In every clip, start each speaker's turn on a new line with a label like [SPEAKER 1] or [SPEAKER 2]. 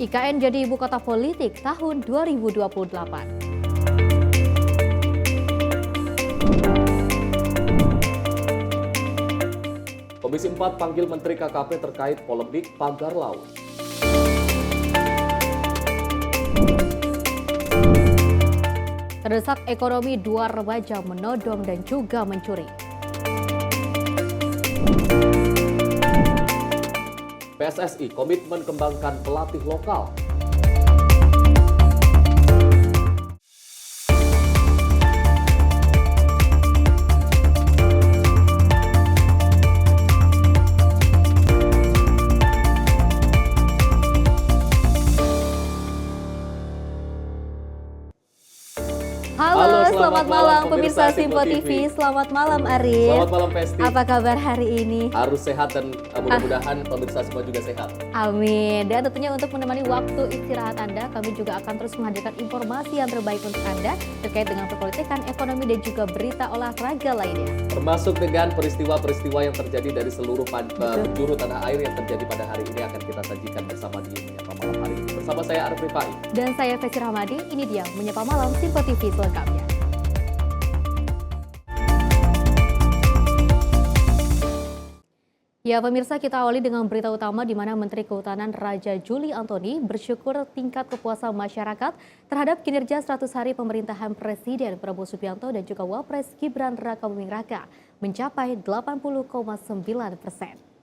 [SPEAKER 1] IKN jadi ibu kota politik tahun 2028.
[SPEAKER 2] Komisi 4 panggil Menteri KKP terkait polemik pagar laut.
[SPEAKER 1] Terdesak ekonomi, dua remaja menodong dan juga mencuri.
[SPEAKER 2] PSSI komitmen kembangkan pelatih lokal.
[SPEAKER 1] Halo, selamat malam pemirsa Simpo TV. Selamat malam Arif.
[SPEAKER 2] Selamat malam Pesti.
[SPEAKER 1] Apa kabar hari ini?
[SPEAKER 2] Harus sehat dan mudah-mudahan pemirsa semua juga sehat.
[SPEAKER 1] Amin. Dan tentunya untuk menemani waktu istirahat Anda, kami juga akan terus menghadirkan informasi yang terbaik untuk Anda terkait dengan perpolitikan, ekonomi, dan juga berita olahraga lainnya.
[SPEAKER 2] Termasuk dengan peristiwa-peristiwa yang terjadi dari seluruh penjuru tanah air yang terjadi pada hari ini akan kita sajikan bersama di Menyapa Malam hari ini. Bersama saya Arif Rifai.
[SPEAKER 1] Dan saya Fesi Rahmadi, ini dia Menyapa Malam Simpo TV selengkapnya. Ya pemirsa, kita awali dengan berita utama di mana Menteri Kehutanan Raja Juli Antoni bersyukur tingkat kepuasan masyarakat terhadap kinerja 100 hari pemerintahan Presiden Prabowo Subianto dan juga Wapres Gibran Rakabuming Raka mencapai 80,9%.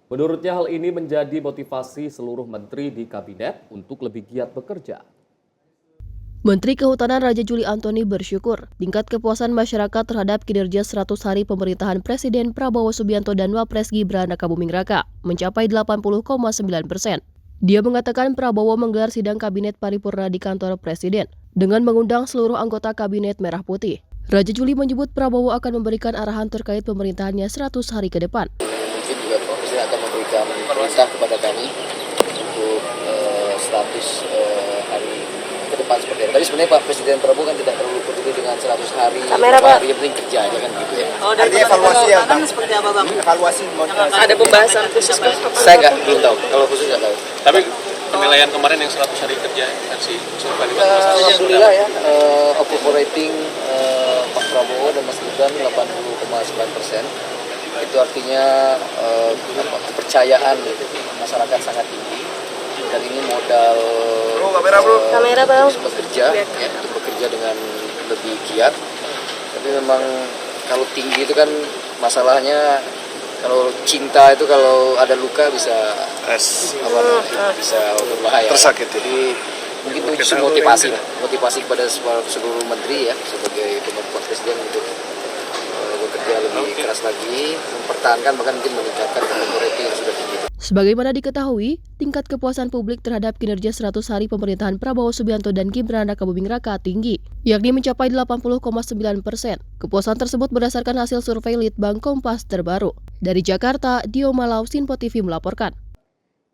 [SPEAKER 2] Menurutnya hal ini menjadi motivasi seluruh menteri di kabinet untuk lebih giat bekerja.
[SPEAKER 3] Menteri Kehutanan Raja Juli Antoni bersyukur tingkat kepuasan masyarakat terhadap kinerja 100 hari pemerintahan Presiden Prabowo Subianto dan Wapres Gibran Rakabuming Raka mencapai 80,9%. Dia mengatakan Prabowo menggelar sidang kabinet paripurna di kantor Presiden dengan mengundang seluruh anggota kabinet Merah Putih. Raja Juli menyebut Prabowo akan memberikan arahan terkait pemerintahannya 100 hari ke depan.
[SPEAKER 4] Mungkin juga Pak Presiden akan memberikan perintah kepada kami untuk status hari ke depan seperti apa. Tadi sebenarnya Pak Presiden Prabowo kan tidak terlalu peduli dengan 100 hari.
[SPEAKER 5] Kamera, Pak.
[SPEAKER 4] Yang penting kerja aja kan gitu ya.
[SPEAKER 5] Oh, dari evaluasi ya, Bang. Seperti apa, Bang? Evaluasi ada pembahasan khusus, Bang?
[SPEAKER 4] Saya belum tahu. Kalau khusus nggak tahu.
[SPEAKER 6] Tapi penilaian kemarin yang 100 hari kerja versi survei
[SPEAKER 4] Alhamdulillah ya, approval rating Pak Prabowo dan Mas Gibran 80,9%. Itu artinya kepercayaan masyarakat sangat tinggi. Dan ini modal
[SPEAKER 5] kamera bang
[SPEAKER 4] untuk bekerja, ya, untuk bekerja dengan lebih giat. Tapi memang kalau tinggi itu kan masalahnya, kalau cinta itu kalau ada luka bisa bisa berbahaya.
[SPEAKER 6] Tersakit.
[SPEAKER 4] Jadi mungkin itu justru motivasi kepada seluruh menteri ya sebagai pembantu presiden untuk bekerja lebih keras lagi, mempertahankan bahkan mungkin meningkatkan rating yang sudah tinggi.
[SPEAKER 3] Sebagaimana diketahui, tingkat kepuasan publik terhadap kinerja 100 hari pemerintahan Prabowo Subianto dan Gibran Rakabuming Raka tinggi, yakni mencapai 80,9%. Kepuasan tersebut berdasarkan hasil survei Litbang Kompas terbaru. Dari Jakarta, Dio Malau, Simpo TV melaporkan.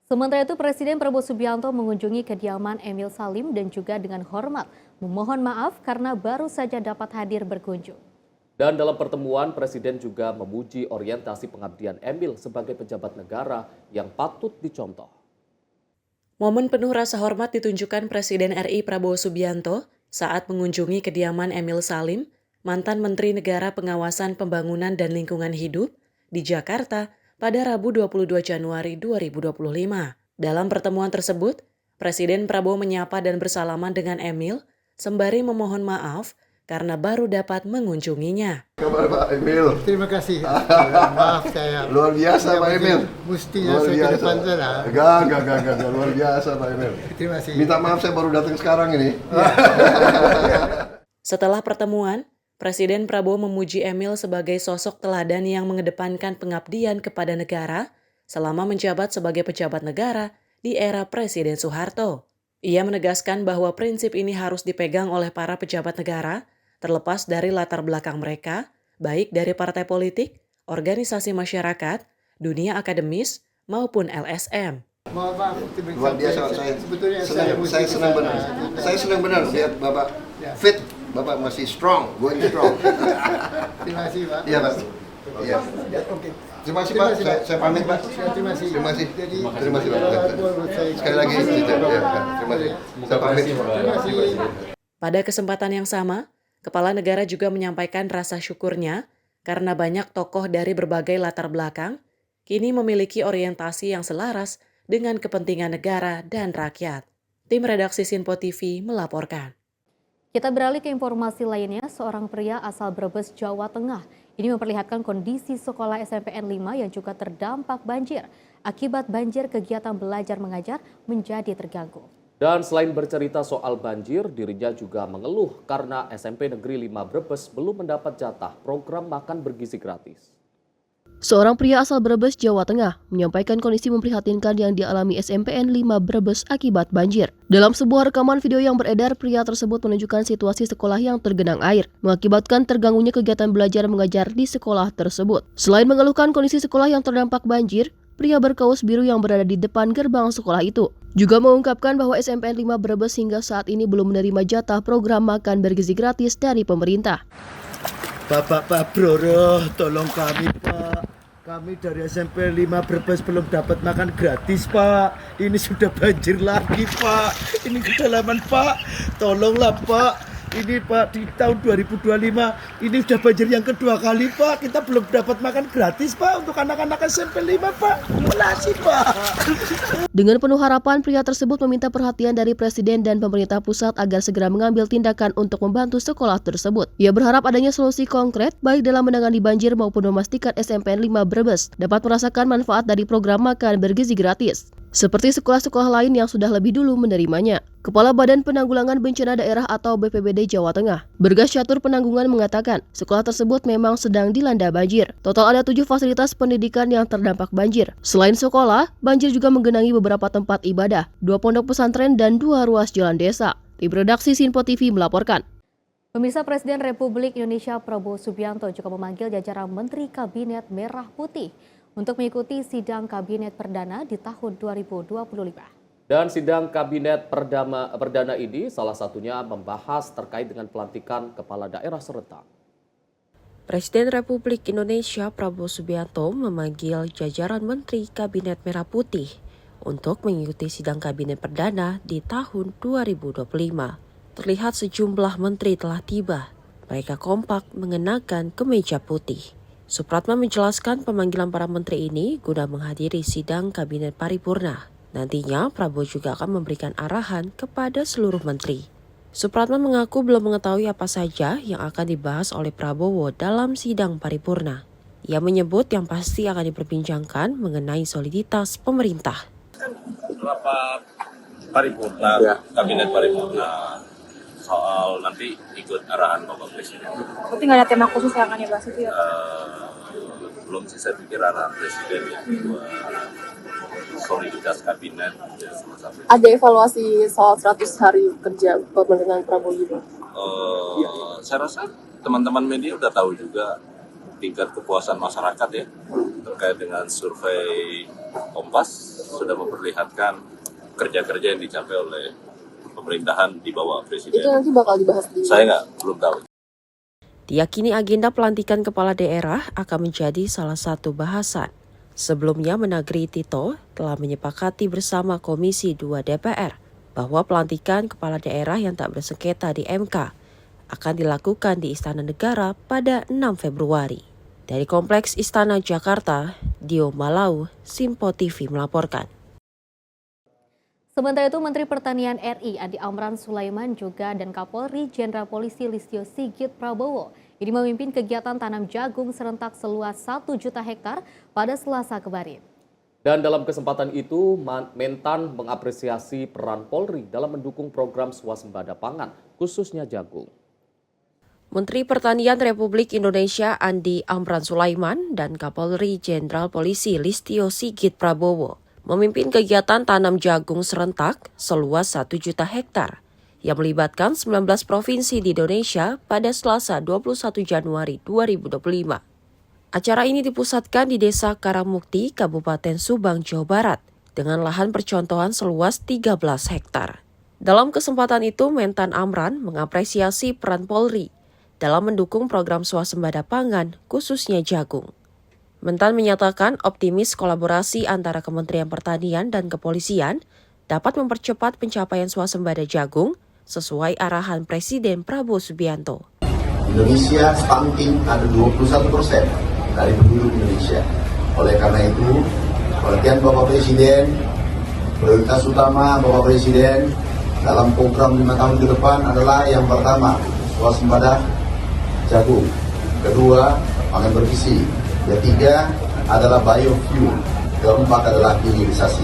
[SPEAKER 1] Sementara itu, Presiden Prabowo Subianto mengunjungi kediaman Emil Salim dan juga dengan hormat memohon maaf karena baru saja dapat hadir berkunjung.
[SPEAKER 2] Dan dalam pertemuan, Presiden juga memuji orientasi pengabdian Emil sebagai pejabat negara yang patut dicontoh.
[SPEAKER 7] Momen penuh rasa hormat ditunjukkan Presiden RI Prabowo Subianto saat mengunjungi kediaman Emil Salim, mantan Menteri Negara Pengawasan Pembangunan dan Lingkungan Hidup, di Jakarta pada Rabu 22 Januari 2025. Dalam pertemuan tersebut, Presiden Prabowo menyapa dan bersalaman dengan Emil, sembari memohon maaf karena baru dapat mengunjunginya.
[SPEAKER 8] Kabar Pak Emil?
[SPEAKER 9] Terima kasih. Maaf saya.
[SPEAKER 8] Luar biasa Pak Emil.
[SPEAKER 9] Mestinya saya ke depan sana.
[SPEAKER 8] Enggak. Luar biasa Pak Emil.
[SPEAKER 9] Terima kasih.
[SPEAKER 8] Minta maaf saya baru datang sekarang ini.
[SPEAKER 7] Setelah pertemuan, Presiden Prabowo memuji Emil sebagai sosok teladan yang mengedepankan pengabdian kepada negara selama menjabat sebagai pejabat negara di era Presiden Soeharto. Ia menegaskan bahwa prinsip ini harus dipegang oleh para pejabat negara, terlepas dari latar belakang mereka, baik dari partai politik, organisasi masyarakat, dunia akademis, maupun LSM.
[SPEAKER 8] Luar biasa, saya senang benar. Saya senang benar lihat Bapak fit, Bapak masih strong, going strong.
[SPEAKER 9] Terima kasih Pak.
[SPEAKER 8] Iya Pak. Iya. Terima kasih Pak, saya pamit Pak.
[SPEAKER 9] Terima kasih.
[SPEAKER 8] Terima kasih.
[SPEAKER 9] Jadi,
[SPEAKER 8] Terima kasih Pak. Sekali lagi, terima kasih. Saya pamit.
[SPEAKER 9] Terima kasih.
[SPEAKER 7] Pada kesempatan yang sama, Kepala Negara juga menyampaikan rasa syukurnya karena banyak tokoh dari berbagai latar belakang kini memiliki orientasi yang selaras dengan kepentingan negara dan rakyat. Tim redaksi Sinpo TV melaporkan.
[SPEAKER 1] Kita beralih ke informasi lainnya, seorang pria asal Brebes, Jawa Tengah ini memperlihatkan kondisi sekolah SMPN 5 yang juga terdampak banjir. Akibat banjir, kegiatan belajar mengajar menjadi terganggu.
[SPEAKER 2] Dan selain bercerita soal banjir, dirinya juga mengeluh karena SMP Negeri 5 Brebes belum mendapat jatah program makan bergizi gratis.
[SPEAKER 3] Seorang pria asal Brebes, Jawa Tengah, menyampaikan kondisi memprihatinkan yang dialami SMPN 5 Brebes akibat banjir. Dalam sebuah rekaman video yang beredar, pria tersebut menunjukkan situasi sekolah yang tergenang air, mengakibatkan terganggunya kegiatan belajar mengajar di sekolah tersebut. Selain mengeluhkan kondisi sekolah yang terdampak banjir, pria berkaos biru yang berada di depan gerbang sekolah itu juga mengungkapkan bahwa SMPN 5 Brebes hingga saat ini belum menerima jatah program makan bergizi gratis dari pemerintah.
[SPEAKER 10] Pak Broro, tolong kami Pak. Kami dari SMP 5 Brebes belum dapat makan gratis Pak. Ini sudah banjir lagi Pak. Ini kedalaman Pak. Tolonglah Pak. Ini Pak di tahun 2025 ini sudah banjir yang kedua kali Pak. Kita belum dapat makan gratis Pak untuk anak-anak SMP 5 Pak. Makasih Pak.
[SPEAKER 3] Dengan penuh harapan, pria tersebut meminta perhatian dari Presiden dan pemerintah pusat agar segera mengambil tindakan untuk membantu sekolah tersebut. Ia berharap adanya solusi konkret baik dalam menangani banjir maupun memastikan SMPN 5 Brebes dapat merasakan manfaat dari program makan bergizi gratis, seperti sekolah-sekolah lain yang sudah lebih dulu menerimanya. Kepala Badan Penanggulangan Bencana Daerah atau BPBD Jawa Tengah, Bergas Catur Penanggungan mengatakan, sekolah tersebut memang sedang dilanda banjir. Total ada 7 fasilitas pendidikan yang terdampak banjir. Selain sekolah, banjir juga menggenangi beberapa tempat ibadah, 2 pondok pesantren dan 2 ruas jalan desa. Tim redaksi Sinpo TV melaporkan.
[SPEAKER 1] Pemirsa, Presiden Republik Indonesia Prabowo Subianto juga memanggil jajaran Menteri Kabinet Merah Putih untuk mengikuti sidang Kabinet Perdana di tahun 2025.
[SPEAKER 2] Dan sidang Kabinet Perdana ini salah satunya membahas terkait dengan pelantikan kepala daerah serentak.
[SPEAKER 11] Presiden Republik Indonesia Prabowo Subianto memanggil jajaran Menteri Kabinet Merah Putih untuk mengikuti sidang Kabinet Perdana di tahun 2025. Terlihat sejumlah menteri telah tiba. Mereka kompak mengenakan kemeja putih. Supratman menjelaskan pemanggilan para menteri ini guna menghadiri sidang Kabinet Paripurna. Nantinya Prabowo juga akan memberikan arahan kepada seluruh menteri. Supratman mengaku belum mengetahui apa saja yang akan dibahas oleh Prabowo dalam sidang paripurna. Ia menyebut yang pasti akan diperbincangkan mengenai soliditas pemerintah.
[SPEAKER 6] Rapat paripurna, Kabinet Paripurna, soal nanti ikut arahan Bapak Presiden.
[SPEAKER 12] Berarti nggak ada tema khusus yang akan dibahas itu ya?
[SPEAKER 6] Belum sih, saya pikir arahan Presiden yang kedua. Soliditas kabinet ya, salah satu.
[SPEAKER 12] Ada evaluasi soal 100 hari kerja pemerintahan Prabowo gitu?
[SPEAKER 6] Saya rasa teman-teman media udah tahu juga tingkat kepuasan masyarakat ya terkait dengan survei Kompas sudah memperlihatkan kerja-kerja yang dicapai oleh pemerintahan di bawah Presiden.
[SPEAKER 12] Itu nanti bakal dibahas di...
[SPEAKER 6] Saya belum tahu.
[SPEAKER 11] Diyakini agenda pelantikan kepala daerah akan menjadi salah satu bahasan. Sebelumnya Mendagri Tito telah menyepakati bersama Komisi 2 DPR bahwa pelantikan kepala daerah yang tak bersengketa di MK akan dilakukan di Istana Negara pada 6 Februari. Dari Kompleks Istana Jakarta, Dio Malau, Sinpo TV melaporkan.
[SPEAKER 1] Sementara itu, Menteri Pertanian RI Andi Amran Sulaiman juga dan Kapolri Jenderal Polisi Listio Sigit Prabowo ini memimpin kegiatan tanam jagung serentak seluas 1 juta hektar pada Selasa kemarin.
[SPEAKER 2] Dan dalam kesempatan itu, Mentan mengapresiasi peran Polri dalam mendukung program swasembada pangan, khususnya jagung.
[SPEAKER 11] Menteri Pertanian Republik Indonesia Andi Amran Sulaiman dan Kapolri Jenderal Polisi Listio Sigit Prabowo memimpin kegiatan tanam jagung serentak seluas 1 juta hektar yang melibatkan 19 provinsi di Indonesia pada Selasa 21 Januari 2025. Acara ini dipusatkan di Desa Karangmukti, Kabupaten Subang, Jawa Barat, dengan lahan percontohan seluas 13 hektar. Dalam kesempatan itu, Mentan Amran mengapresiasi peran Polri dalam mendukung program swasembada pangan, khususnya jagung. Mentan menyatakan optimis kolaborasi antara Kementerian Pertanian dan Kepolisian dapat mempercepat pencapaian swasembada jagung sesuai arahan Presiden Prabowo Subianto.
[SPEAKER 8] Indonesia stunting ada 21% dari penduduk Indonesia. Oleh karena itu, perhatian Bapak Presiden, prioritas utama Bapak Presiden dalam program 5 tahun ke depan adalah yang pertama, swasembada jagung. Kedua, pangan bergizi. Ketiga adalah biofuel. Keempat adalah hilirisasi.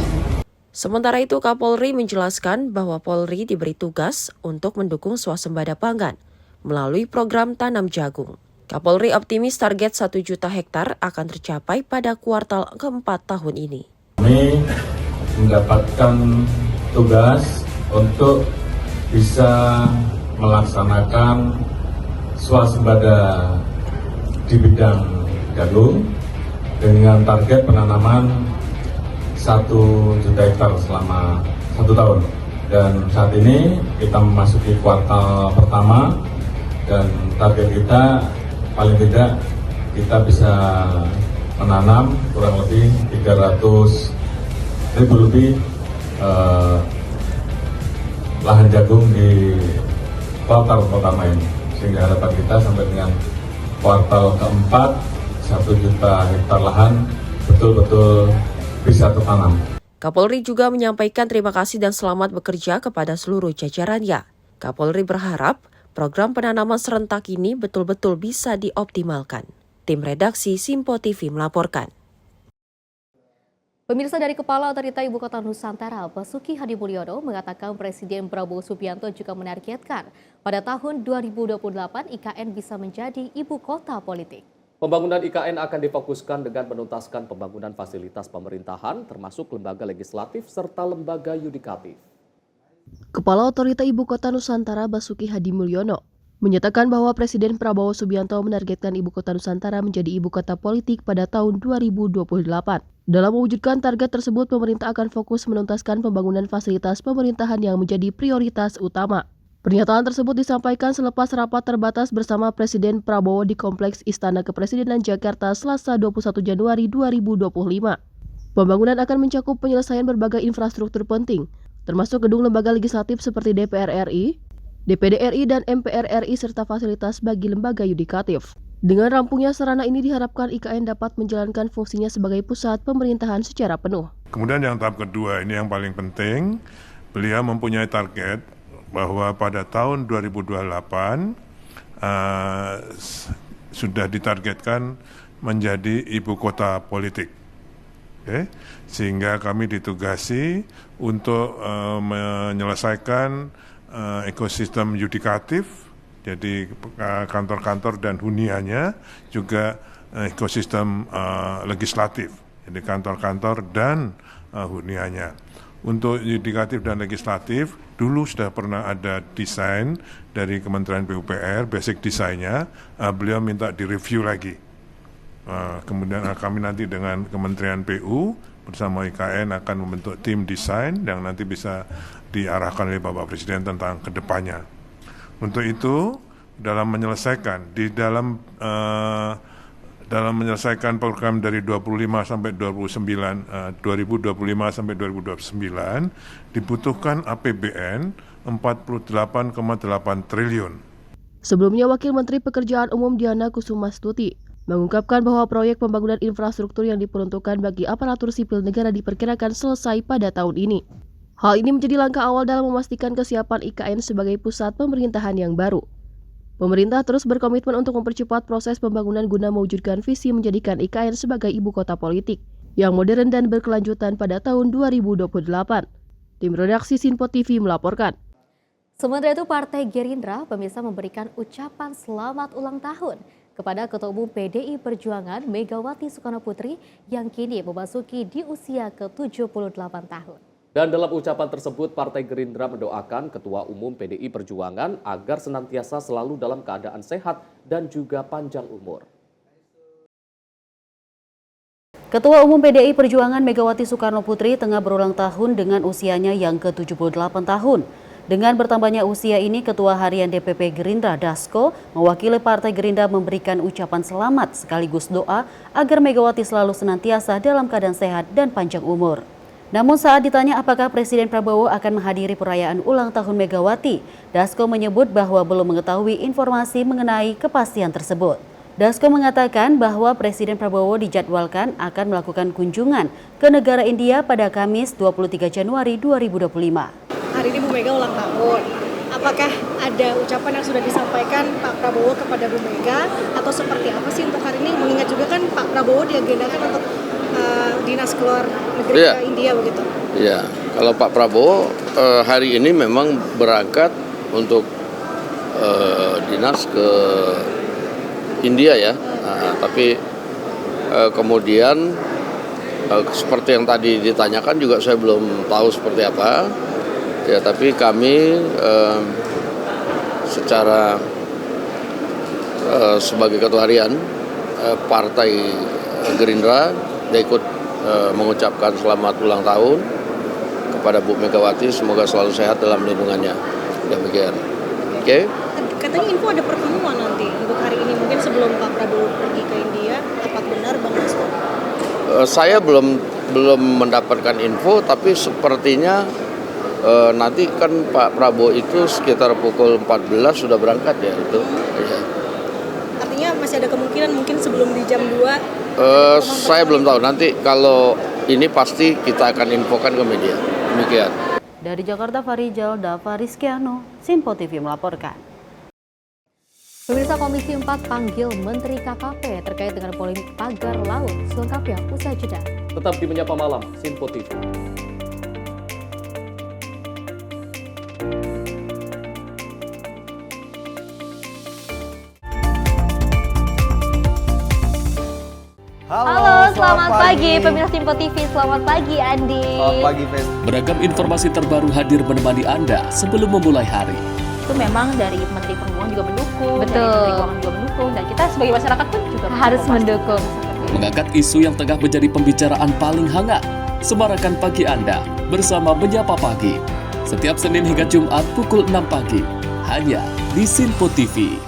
[SPEAKER 11] Sementara itu, Kapolri menjelaskan bahwa Polri diberi tugas untuk mendukung swasembada pangan melalui program tanam jagung. Kapolri optimis target 1 juta hektar akan tercapai pada kuartal keempat tahun ini.
[SPEAKER 13] Kami mendapatkan tugas untuk bisa melaksanakan swasembada di bidang jagung dengan target penanaman 1 juta hektar selama 1 tahun. Dan saat ini kita memasuki kuartal pertama dan target kita paling tidak kita bisa menanam kurang lebih 300.000 lebih lahan jagung di kuartal pertama ini, sehingga harapan kita sampai dengan kuartal keempat 1 juta hektar lahan betul-betul bisa tertanam.
[SPEAKER 11] Kapolri juga menyampaikan terima kasih dan selamat bekerja kepada seluruh jajarannya. Kapolri berharap program penanaman serentak ini betul-betul bisa dioptimalkan. Tim redaksi Simpo TV melaporkan.
[SPEAKER 1] Pemirsa, dari Kepala Otorita Ibu Kota Nusantara, Basuki Hadimulyono mengatakan Presiden Prabowo Subianto juga menargetkan pada tahun 2028 IKN bisa menjadi ibu kota politik.
[SPEAKER 2] Pembangunan IKN akan difokuskan dengan menuntaskan pembangunan fasilitas pemerintahan, termasuk lembaga legislatif serta lembaga yudikatif.
[SPEAKER 3] Kepala Otorita Ibu Kota Nusantara Basuki Hadimulyono menyatakan bahwa Presiden Prabowo Subianto menargetkan Ibu Kota Nusantara menjadi ibu kota politik pada tahun 2028. Dalam mewujudkan target tersebut, pemerintah akan fokus menuntaskan pembangunan fasilitas pemerintahan yang menjadi prioritas utama. Pernyataan tersebut disampaikan selepas rapat terbatas bersama Presiden Prabowo di Kompleks Istana Kepresidenan Jakarta Selasa 21 Januari 2025. Pembangunan akan mencakup penyelesaian berbagai infrastruktur penting, termasuk gedung lembaga legislatif seperti DPR RI, DPD RI, dan MPR RI, serta fasilitas bagi lembaga yudikatif. Dengan rampungnya sarana ini diharapkan IKN dapat menjalankan fungsinya sebagai pusat pemerintahan secara penuh.
[SPEAKER 14] Kemudian yang tahap kedua, ini yang paling penting, beliau mempunyai target bahwa pada tahun 2028 sudah ditargetkan menjadi ibu kota politik. Okay? Sehingga kami ditugasi untuk menyelesaikan ekosistem yudikatif, jadi kantor-kantor dan huniannya, juga ekosistem legislatif, jadi kantor-kantor dan huniannya. Untuk yudikatif dan legislatif, dulu sudah pernah ada desain dari Kementerian PUPR, basic desainnya, beliau minta direview lagi. Kemudian kami nanti dengan Kementerian PU bersama IKN akan membentuk tim desain yang nanti bisa diarahkan oleh Bapak Presiden tentang kedepannya. Untuk itu, dalam menyelesaikan program dari 2025 sampai 2029 dibutuhkan APBN 48,8 triliun.
[SPEAKER 3] Sebelumnya, Wakil Menteri Pekerjaan Umum Diana Kusumastuti mengungkapkan bahwa proyek pembangunan infrastruktur yang diperuntukkan bagi aparatur sipil negara diperkirakan selesai pada tahun ini. Hal ini menjadi langkah awal dalam memastikan kesiapan IKN sebagai pusat pemerintahan yang baru. Pemerintah terus berkomitmen untuk mempercepat proses pembangunan guna mewujudkan visi menjadikan IKN sebagai ibu kota politik yang modern dan berkelanjutan pada tahun 2028. Tim redaksi Simpo TV melaporkan.
[SPEAKER 1] Sementara itu, Partai Gerindra pemirsa memberikan ucapan selamat ulang tahun kepada Ketua Umum PDI Perjuangan Megawati Soekarnoputri yang kini memasuki di usia ke-78 tahun.
[SPEAKER 2] Dan dalam ucapan tersebut, Partai Gerindra mendoakan Ketua Umum PDI Perjuangan agar senantiasa selalu dalam keadaan sehat dan juga panjang umur.
[SPEAKER 15] Ketua Umum PDI Perjuangan Megawati Soekarnoputri tengah berulang tahun dengan usianya yang ke-78 tahun. Dengan bertambahnya usia ini, Ketua Harian DPP Gerindra Dasko mewakili Partai Gerindra memberikan ucapan selamat sekaligus doa agar Megawati selalu senantiasa dalam keadaan sehat dan panjang umur. Namun saat ditanya apakah Presiden Prabowo akan menghadiri perayaan ulang tahun Megawati, Dasko menyebut bahwa belum mengetahui informasi mengenai kepastian tersebut. Dasko mengatakan bahwa Presiden Prabowo dijadwalkan akan melakukan kunjungan ke negara India pada Kamis 23 Januari 2025.
[SPEAKER 16] Hari ini Bu Mega ulang tahun. Apakah ada ucapan yang sudah disampaikan Pak Prabowo kepada Bu Mega atau seperti apa sih untuk hari ini? Mengingat juga kan Pak Prabowo diagendakan untuk dinas ke luar negeri ke India begitu.
[SPEAKER 17] Iya, kalau Pak Prabowo hari ini memang berangkat untuk dinas ke India ya. Tapi kemudian seperti yang tadi ditanyakan juga saya belum tahu seperti apa. Ya, tapi kami secara sebagai ketua harian Partai Gerindra ikut mengucapkan selamat ulang tahun kepada Bu Megawati, semoga selalu sehat dalam lindungannya. Demikian. Oke.
[SPEAKER 16] Katanya info ada pertemuan nanti untuk hari ini, mungkin sebelum Pak Prabowo pergi ke India. Apakah benar Bang Dasko?
[SPEAKER 17] Saya belum mendapatkan info, tapi sepertinya nanti kan Pak Prabowo itu sekitar pukul 14 sudah berangkat ya itu. Ya.
[SPEAKER 16] Artinya masih ada kemungkinan mungkin sebelum di jam 2?
[SPEAKER 17] Saya belum tahu. Nanti kalau ini pasti kita akan infokan ke media. Demikian.
[SPEAKER 15] Dari Jakarta, Farijal Dava Rizkiano, Sinpo TV melaporkan.
[SPEAKER 1] Pemirsa, Komisi 4 panggil Menteri KKP terkait dengan polemik pagar laut. Selengkapnya usai jeda.
[SPEAKER 2] Tetap di Menyapa Malam, Sinpo TV.
[SPEAKER 1] Halo, selamat pagi pemirsa Sinpo TV. Selamat pagi Andi.
[SPEAKER 18] Selamat pagi, Fen.
[SPEAKER 2] Beragam informasi terbaru hadir menemani Anda sebelum memulai hari.
[SPEAKER 19] Itu memang dari Menteri Perhubungan juga mendukung,
[SPEAKER 1] Betul.
[SPEAKER 19] dari Menteri Keuangan juga mendukung, dan kita sebagai masyarakat pun juga
[SPEAKER 1] Harus mendukung.
[SPEAKER 2] Mengangkat isu yang tengah menjadi pembicaraan paling hangat. Semarakan pagi Anda bersama Menyapa Pagi. Setiap Senin hingga Jumat pukul 6 pagi. Hanya di Sinpo TV.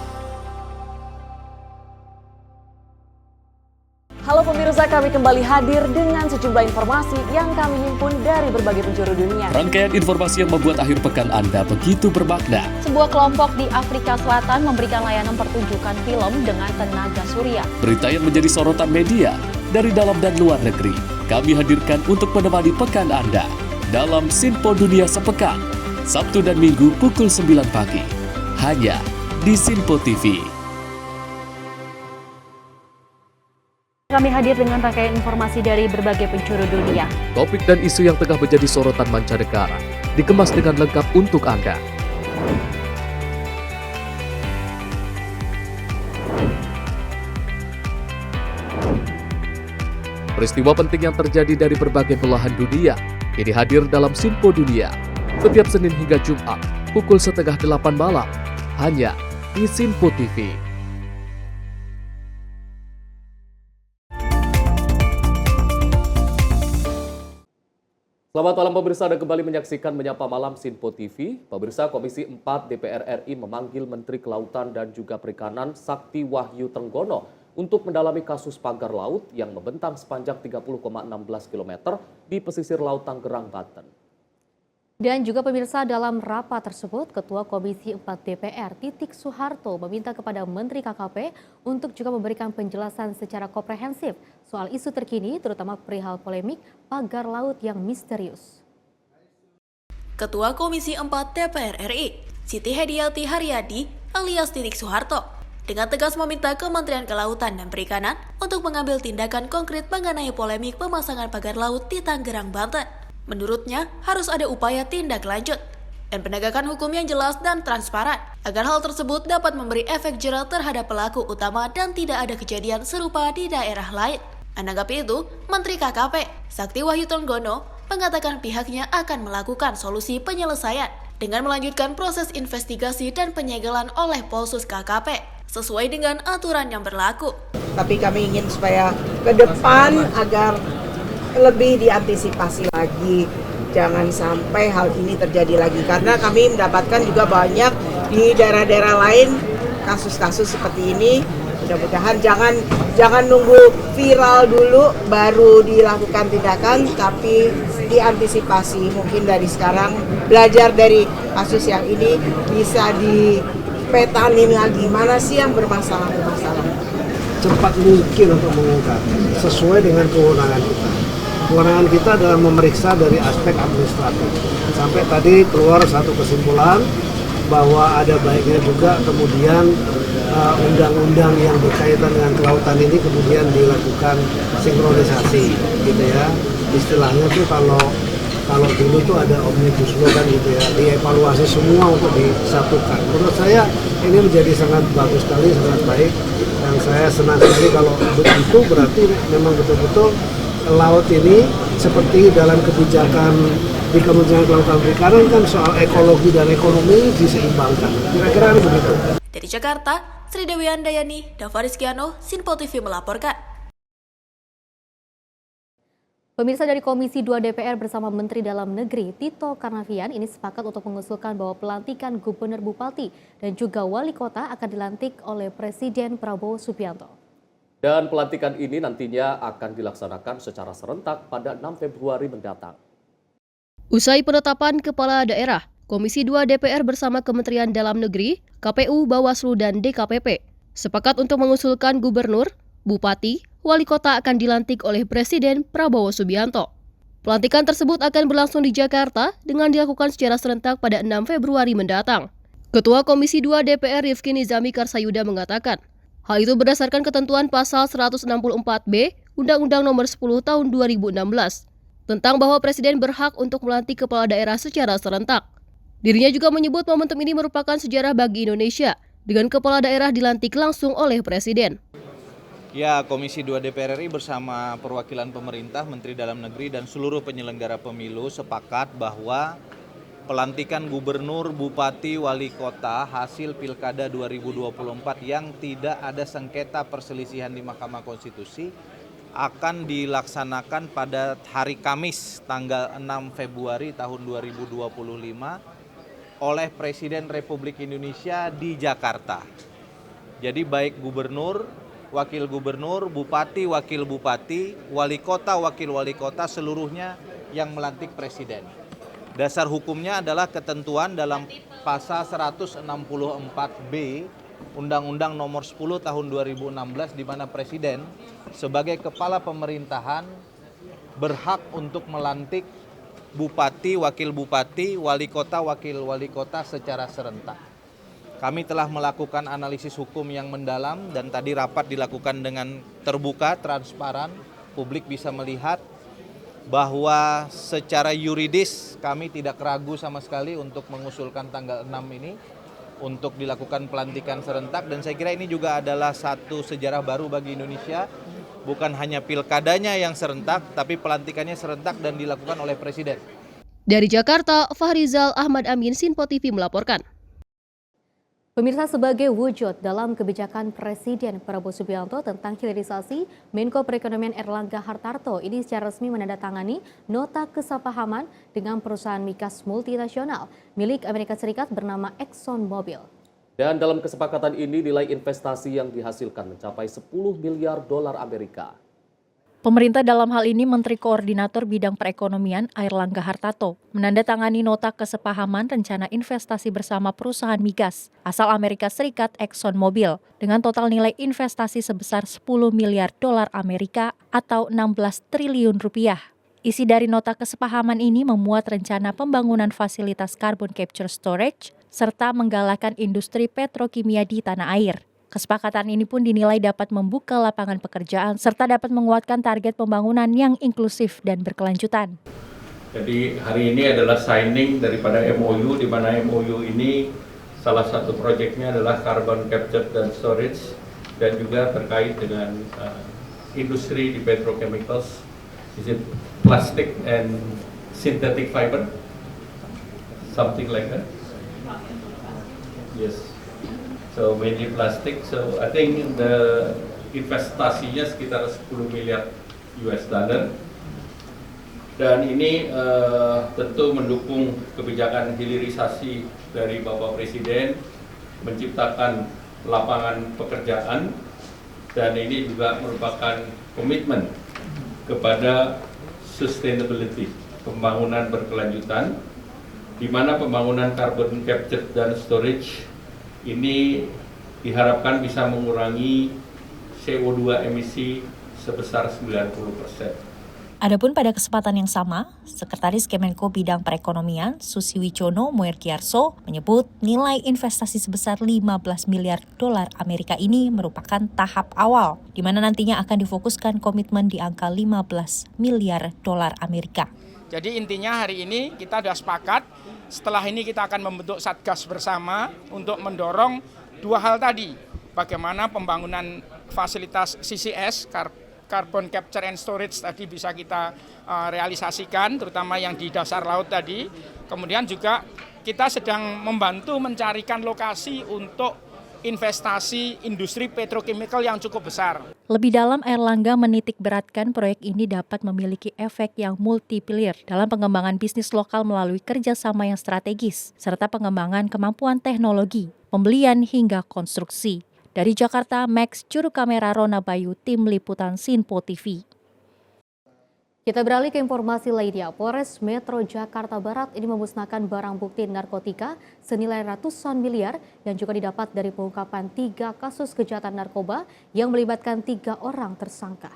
[SPEAKER 7] Halo pemirsa, kami kembali hadir dengan sejumlah informasi yang kami himpun dari berbagai penjuru dunia.
[SPEAKER 2] Rangkaian informasi yang membuat akhir pekan Anda begitu bermakna.
[SPEAKER 19] Sebuah kelompok di Afrika Selatan memberikan layanan pertunjukan film dengan tenaga surya.
[SPEAKER 2] Berita yang menjadi sorotan media dari dalam dan luar negeri. Kami hadirkan untuk menemani pekan Anda dalam Sinpo Dunia Sepekan. Sabtu dan Minggu pukul 9 pagi. Hanya di Sinpo TV.
[SPEAKER 15] Kami hadir dengan rangkaian informasi dari berbagai penjuru dunia.
[SPEAKER 2] Topik dan isu yang tengah menjadi sorotan mancanegara dikemas dengan lengkap untuk Anda. Peristiwa penting yang terjadi dari berbagai belahan dunia ini hadir dalam Sinpo Dunia setiap Senin hingga Jumat pukul 7:30 malam hanya di Sinpo TV. Selamat malam pemirsa, Anda kembali menyaksikan Menyapa Malam Sinpo TV. Pemirsa, Komisi 4 DPR RI memanggil Menteri Kelautan dan juga Perikanan Sakti Wahyu Trenggono untuk mendalami kasus pagar laut yang membentang sepanjang 30,16 km di pesisir Laut Tanggerang, Banten.
[SPEAKER 1] Dan juga pemirsa, dalam rapat tersebut, Ketua Komisi 4 DPR Titik Soeharto meminta kepada Menteri KKP untuk juga memberikan penjelasan secara komprehensif soal isu terkini, terutama perihal polemik pagar laut yang misterius.
[SPEAKER 20] Ketua Komisi 4 DPR RI, Siti Hediati Haryadi alias Titik Soeharto, dengan tegas meminta Kementerian Kelautan dan Perikanan untuk mengambil tindakan konkret mengenai polemik pemasangan pagar laut di Tanggerang, Banten. Menurutnya, harus ada upaya tindak lanjut dan penegakan hukum yang jelas dan transparan agar hal tersebut dapat memberi efek jera terhadap pelaku utama dan tidak ada kejadian serupa di daerah lain. Menanggapi itu, Menteri KKP Sakti Wahyu Trenggono mengatakan pihaknya akan melakukan solusi penyelesaian dengan melanjutkan proses investigasi dan penyegelan oleh Polsus KKP sesuai dengan aturan yang berlaku.
[SPEAKER 5] Tapi kami ingin supaya ke depan agar lebih diantisipasi lagi jangan sampai hal ini terjadi lagi, karena kami mendapatkan juga banyak di daerah-daerah lain kasus-kasus seperti ini. Mudah-mudahan jangan nunggu viral dulu baru dilakukan tindakan, tapi diantisipasi mungkin dari sekarang, belajar dari kasus yang ini, bisa dipetanin lagi mana sih yang bermasalah.
[SPEAKER 10] Cepat mungkin untuk mengungkap sesuai dengan kewenangan kita. Kewenangan kita adalah memeriksa dari aspek administratif. Sampai tadi keluar satu kesimpulan bahwa ada baiknya juga kemudian undang-undang yang berkaitan dengan kelautan ini kemudian dilakukan sinkronisasi, gitu ya. Istilahnya tuh kalau dulu tuh ada omnibus law kan gitu ya, dievaluasi semua untuk disatukan. Menurut saya ini menjadi sangat bagus sekali, sangat baik, dan saya senang sekali kalau begitu. Berarti memang betul-betul laut ini seperti dalam kebijakan di Kementerian Kelautan Perikanan kan soal ekologi dan ekonomi diseimbangkan. Kira-kira ini begitu.
[SPEAKER 20] Dari Jakarta, Sri Dewi Andayani, Dava Rizkiano, Sinpo TV melaporkan.
[SPEAKER 1] Pemirsa, dari Komisi 2 DPR bersama Menteri Dalam Negeri Tito Karnavian ini sepakat untuk mengusulkan bahwa pelantikan Gubernur, Bupati, dan juga Wali Kota akan dilantik oleh Presiden Prabowo Subianto.
[SPEAKER 2] Dan pelantikan ini nantinya akan dilaksanakan secara serentak pada 6 Februari mendatang.
[SPEAKER 3] Usai penetapan kepala daerah, Komisi 2 DPR bersama Kementerian Dalam Negeri, KPU, Bawaslu, dan DKPP sepakat untuk mengusulkan Gubernur, Bupati, Wali Kota akan dilantik oleh Presiden Prabowo Subianto. Pelantikan tersebut akan berlangsung di Jakarta dengan dilakukan secara serentak pada 6 Februari mendatang. Ketua Komisi 2 DPR Rifki Nizami Karsayuda mengatakan, hal itu berdasarkan ketentuan pasal 164B Undang-Undang Nomor 10 Tahun 2016 tentang bahwa Presiden berhak untuk melantik kepala daerah secara serentak. Dirinya juga menyebut momentum ini merupakan sejarah bagi Indonesia dengan kepala daerah dilantik langsung oleh Presiden.
[SPEAKER 18] Ya, Komisi 2 DPR RI bersama perwakilan pemerintah, Menteri Dalam Negeri, dan seluruh penyelenggara pemilu sepakat bahwa pelantikan Gubernur, Bupati, Wali Kota hasil Pilkada 2024 yang tidak ada sengketa perselisihan di Mahkamah Konstitusi akan dilaksanakan pada hari Kamis tanggal 6 Februari tahun 2025 oleh Presiden Republik Indonesia di Jakarta. Jadi baik Gubernur, Wakil Gubernur, Bupati, Wakil Bupati, Wali Kota, Wakil Wali Kota, seluruhnya yang melantik Presiden. Dasar hukumnya adalah ketentuan dalam pasal 164B Undang-Undang Nomor 10 Tahun 2016 di mana Presiden sebagai kepala pemerintahan berhak untuk melantik Bupati, Wakil Bupati, Wali Kota, Wakil Wali Kota secara serentak. Kami telah melakukan analisis hukum yang mendalam dan tadi rapat dilakukan dengan terbuka, transparan, publik bisa melihat bahwa secara yuridis kami tidak ragu sama sekali untuk mengusulkan tanggal 6 ini untuk dilakukan pelantikan serentak, dan saya kira ini juga adalah satu sejarah baru bagi Indonesia, bukan hanya pilkadanya yang serentak, tapi pelantikannya serentak dan dilakukan oleh Presiden.
[SPEAKER 3] Dari Jakarta, Fahrizal Ahmad Amin, Sinpo TV melaporkan.
[SPEAKER 1] Pemirsa, sebagai wujud dalam kebijakan Presiden Prabowo Subianto tentang hilirisasi, Menko Perekonomian Erlangga Hartarto ini secara resmi menandatangani nota kesepahaman dengan perusahaan migas multinasional milik Amerika Serikat bernama ExxonMobil.
[SPEAKER 2] Dan dalam kesepakatan ini nilai investasi yang dihasilkan mencapai 10 miliar dolar Amerika.
[SPEAKER 19] Pemerintah dalam hal ini Menteri Koordinator Bidang Perekonomian Airlangga Hartarto menandatangani nota kesepahaman rencana investasi bersama perusahaan migas asal Amerika Serikat ExxonMobil dengan total nilai investasi sebesar 10 miliar dolar Amerika atau 16 triliun rupiah. Isi dari nota kesepahaman ini memuat rencana pembangunan fasilitas carbon capture storage serta menggalakkan industri petrokimia di tanah air. Kesepakatan ini pun dinilai dapat membuka lapangan pekerjaan serta dapat menguatkan target pembangunan yang inklusif dan berkelanjutan.
[SPEAKER 13] Jadi hari ini adalah signing daripada MOU, di mana MOU ini salah satu proyeknya adalah carbon capture dan storage dan juga terkait dengan industri di petrochemicals, is it plastic and synthetic fiber, something like that. Yes. So mainly plastic. So I think the investasinya sekitar 10 miliar US dollar.
[SPEAKER 21] Dan ini tentu mendukung kebijakan hilirisasi dari Bapak Presiden, menciptakan lapangan pekerjaan, dan ini juga merupakan komitmen kepada sustainability, pembangunan berkelanjutan, di mana pembangunan carbon capture dan storage ini diharapkan bisa mengurangi CO2 emisi sebesar 90%.
[SPEAKER 19] Adapun pada kesempatan yang sama, Sekretaris Kemenko Bidang Perekonomian Susi Wicono Moerkiarso menyebut nilai investasi sebesar 15 miliar dolar Amerika ini merupakan tahap awal, di mana nantinya akan difokuskan komitmen di angka 15 miliar dolar Amerika.
[SPEAKER 22] Jadi intinya hari ini kita sudah sepakat, setelah ini kita akan membentuk Satgas bersama untuk mendorong dua hal tadi. Bagaimana pembangunan fasilitas CCS, Carbon Capture and Storage tadi bisa kita realisasikan, terutama yang di dasar laut tadi. Kemudian juga kita sedang membantu mencarikan lokasi untuk investasi industri petrochemical yang cukup besar.
[SPEAKER 19] Lebih dalam, Airlangga menitik beratkan proyek ini dapat memiliki efek yang multiplier dalam pengembangan bisnis lokal melalui kerjasama yang strategis, serta pengembangan kemampuan teknologi, pembelian hingga konstruksi. Dari Jakarta, Max, juru kamera Rona Bayu, tim liputan Sinpo TV.
[SPEAKER 1] Kita beralih ke informasi lainnya. Polres Metro Jakarta Barat ini memusnahkan barang bukti narkotika senilai ratusan miliar yang juga didapat dari pengungkapan 3 kasus kejahatan narkoba yang melibatkan 3 orang tersangka.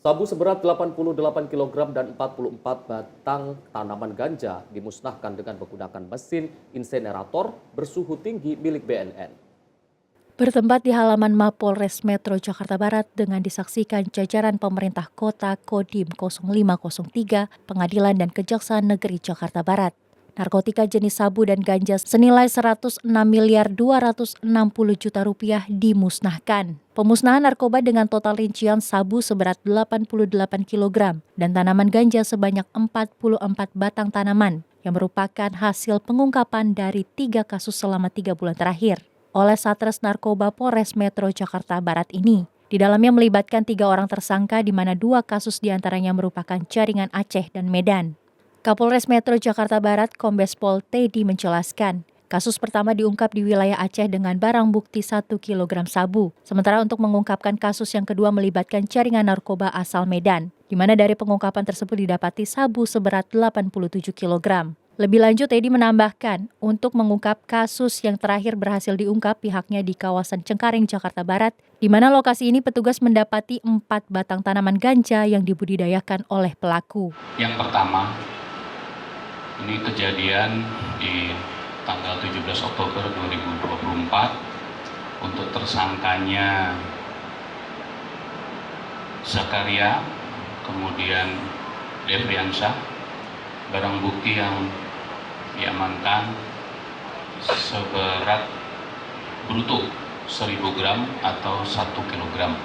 [SPEAKER 2] Sabu seberat 88 kg dan 44 batang tanaman ganja dimusnahkan dengan menggunakan mesin insinerator bersuhu tinggi milik BNN.
[SPEAKER 19] Bertempat di halaman Mapolres Metro Jakarta Barat dengan disaksikan jajaran pemerintah kota Kodim 0503, Pengadilan dan Kejaksaan Negeri Jakarta Barat. Narkotika jenis sabu dan ganja senilai 106 miliar 260 juta rupiah dimusnahkan. Pemusnahan narkoba dengan total rincian sabu seberat 88 kg dan tanaman ganja sebanyak 44 batang tanaman yang merupakan hasil pengungkapan dari 3 kasus selama 3 bulan terakhir oleh Satres Narkoba Polres Metro Jakarta Barat ini. Di dalamnya melibatkan 3 orang tersangka di mana 2 kasus diantaranya merupakan jaringan Aceh dan Medan. Kapolres Metro Jakarta Barat Kombes Pol Teddy menjelaskan, kasus pertama diungkap di wilayah Aceh dengan barang bukti 1 kg sabu. Sementara untuk mengungkapkan kasus yang kedua melibatkan jaringan narkoba asal Medan, di mana dari pengungkapan tersebut didapati sabu seberat 87 kg. Lebih lanjut, Teddy menambahkan, untuk mengungkap kasus yang terakhir berhasil diungkap pihaknya di kawasan Cengkareng, Jakarta Barat, di mana lokasi ini petugas mendapati 4 batang tanaman ganja yang dibudidayakan oleh pelaku.
[SPEAKER 23] Yang pertama, ini kejadian di tanggal 17 Oktober 2024, untuk tersangkanya Zakaria, kemudian Devriansyah, barang bukti yang diamankan seberat bruto 1000 gram atau 1 kg.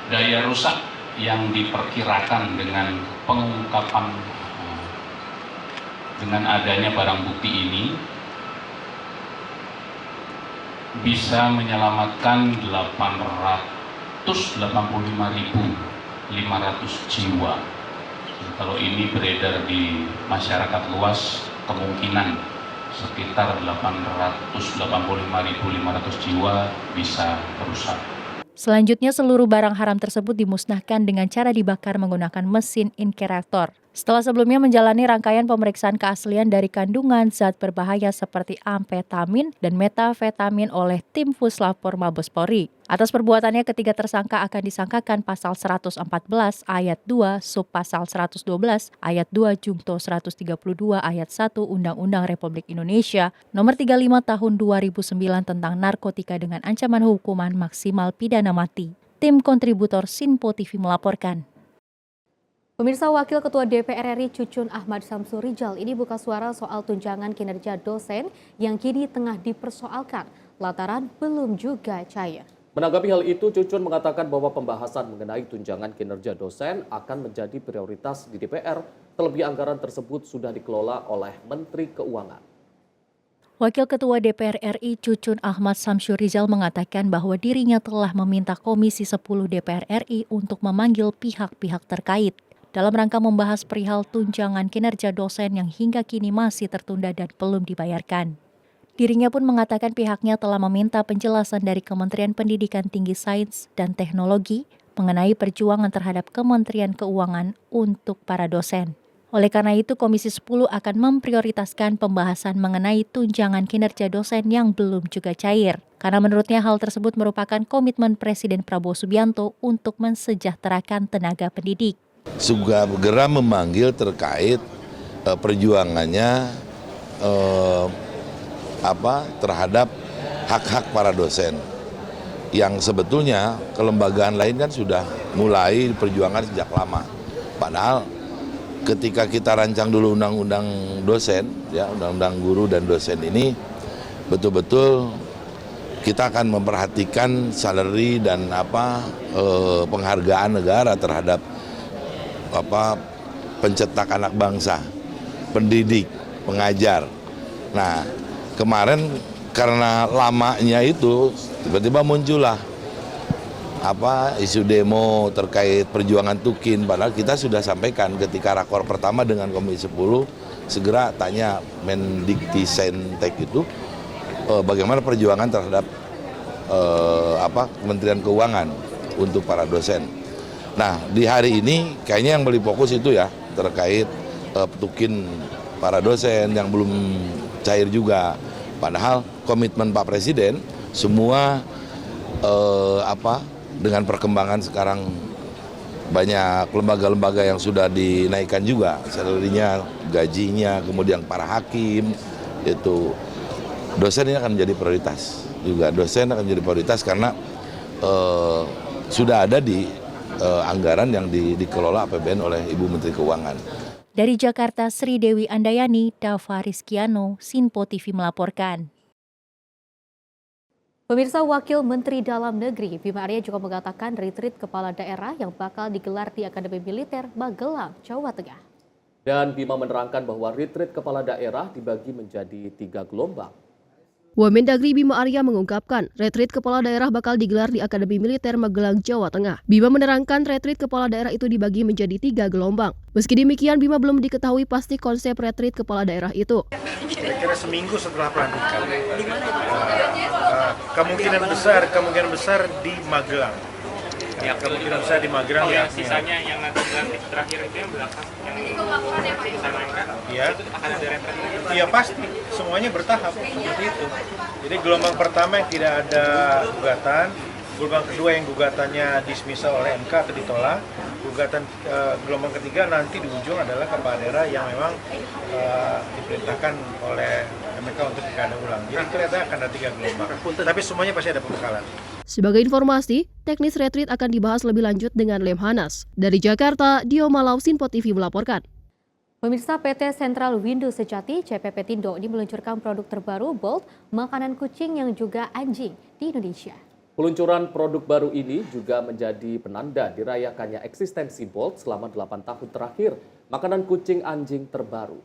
[SPEAKER 23] Daya rusak yang diperkirakan dengan pengungkapan dengan adanya barang bukti ini bisa menyelamatkan 885.500 jiwa. Kalau ini beredar di masyarakat luas, kemungkinan sekitar 885.500 jiwa bisa rusak.
[SPEAKER 19] Selanjutnya, seluruh barang haram tersebut dimusnahkan dengan cara dibakar menggunakan mesin incinerator. Setelah sebelumnya menjalani rangkaian pemeriksaan keaslian dari kandungan zat berbahaya seperti amfetamin dan metafetamin oleh tim Puslapor Mabes Polri. Atas perbuatannya, ketiga tersangka akan disangkakan pasal 114 ayat 2 sub pasal 112 ayat 2 Jungto 132 ayat 1 Undang-Undang Republik Indonesia nomor 35 tahun 2009 tentang narkotika dengan ancaman hukuman maksimal pidana mati. Tim kontributor Sinpo TV melaporkan.
[SPEAKER 1] Pemirsa, Wakil Ketua DPR RI Cucun Ahmad Samsu Rijal ini buka suara soal tunjangan kinerja dosen yang kini tengah dipersoalkan lantaran belum juga cair.
[SPEAKER 2] Menanggapi hal itu, Cucun mengatakan bahwa pembahasan mengenai tunjangan kinerja dosen akan menjadi prioritas di DPR, terlebih anggaran tersebut sudah dikelola oleh Menteri Keuangan.
[SPEAKER 19] Wakil Ketua DPR RI Cucun Ahmad Samsu Rijal mengatakan bahwa dirinya telah meminta Komisi 10 DPR RI untuk memanggil pihak-pihak terkait. dalam rangka membahas perihal tunjangan kinerja dosen yang hingga kini masih tertunda dan belum dibayarkan. Dirinya pun mengatakan pihaknya telah meminta penjelasan dari Kementerian Pendidikan Tinggi Sains dan Teknologi mengenai perjuangan terhadap Kementerian Keuangan untuk para dosen. Oleh karena itu, Komisi 10 akan memprioritaskan pembahasan mengenai tunjangan kinerja dosen yang belum juga cair. Karena menurutnya hal tersebut merupakan komitmen Presiden Prabowo Subianto untuk mensejahterakan tenaga pendidik.
[SPEAKER 4] Segera memanggil terkait perjuangannya terhadap hak-hak para dosen. Yang sebetulnya kelembagaan lain kan sudah mulai perjuangan sejak lama. Padahal ketika kita rancang dulu undang-undang dosen, ya undang-undang guru dan dosen ini, betul-betul kita akan memperhatikan salary dan penghargaan negara terhadap pencetak anak bangsa, pendidik, pengajar. Nah, kemarin karena lamanya itu tiba-tiba muncullah isu demo terkait perjuangan Tukin, padahal kita sudah sampaikan ketika rakor pertama dengan Komisi 10, segera tanya Mendikti-Saintek itu bagaimana perjuangan terhadap Kementerian Keuangan untuk para dosen. Nah, di hari ini kayaknya yang paling fokus itu ya terkait Tukin para dosen yang belum cair juga. Padahal komitmen Pak Presiden semua dengan perkembangan sekarang banyak lembaga-lembaga yang sudah dinaikkan juga salary-nya, gajinya, kemudian para hakim, itu dosen ini akan menjadi prioritas juga. Dosen akan menjadi prioritas karena sudah ada di anggaran yang dikelola APBN oleh Ibu Menteri Keuangan.
[SPEAKER 19] Dari Jakarta, Sri Dewi Andayani, Dava Rizkiano, Sinpo TV melaporkan.
[SPEAKER 1] Pemirsa, Wakil Menteri Dalam Negeri Bima Arya juga mengatakan retreat kepala daerah yang bakal digelar di Akademi Militer Magelang, Jawa Tengah.
[SPEAKER 2] Dan Bima menerangkan bahwa retreat kepala daerah dibagi menjadi 3 gelombang.
[SPEAKER 3] Wamendagri Bima Arya mengungkapkan, retreat kepala daerah bakal digelar di Akademi Militer Magelang, Jawa Tengah. Bima menerangkan retreat kepala daerah itu dibagi menjadi 3 gelombang. Meski demikian, Bima belum diketahui pasti konsep retreat kepala daerah itu.
[SPEAKER 9] Kira-kira seminggu setelah pelantikan. Kemungkinan besar di Magelang. Kemungkinan besar di Magelang ya.
[SPEAKER 12] Sisanya yang nanti dilantik terakhir itu yang belakang, yang
[SPEAKER 9] ya.
[SPEAKER 12] Akan ada retret.
[SPEAKER 9] Iya pasti, semuanya bertahap seperti itu. Jadi gelombang pertama yang tidak ada gugatan, gelombang kedua yang gugatannya dismissal oleh MK atau ditolak, gelombang ketiga nanti di ujung adalah kepala daerah yang memang diperintahkan oleh MK untuk pilkada ulang. Jadi kelihatannya akan ada 3 gelombang, tapi semuanya pasti ada pembekalan.
[SPEAKER 3] Sebagai informasi, teknis retreat akan dibahas lebih lanjut dengan Lemhanas. Dari Jakarta, Dio Malau, Sinpo TV melaporkan.
[SPEAKER 1] Pemirsa, PT Sentral Windu Sejati CP Petindo ini meluncurkan produk terbaru Bolt, makanan kucing yang juga anjing di Indonesia.
[SPEAKER 2] Peluncuran produk baru ini juga menjadi penanda dirayakannya eksistensi Bolt selama 8 tahun terakhir, makanan kucing anjing terbaru.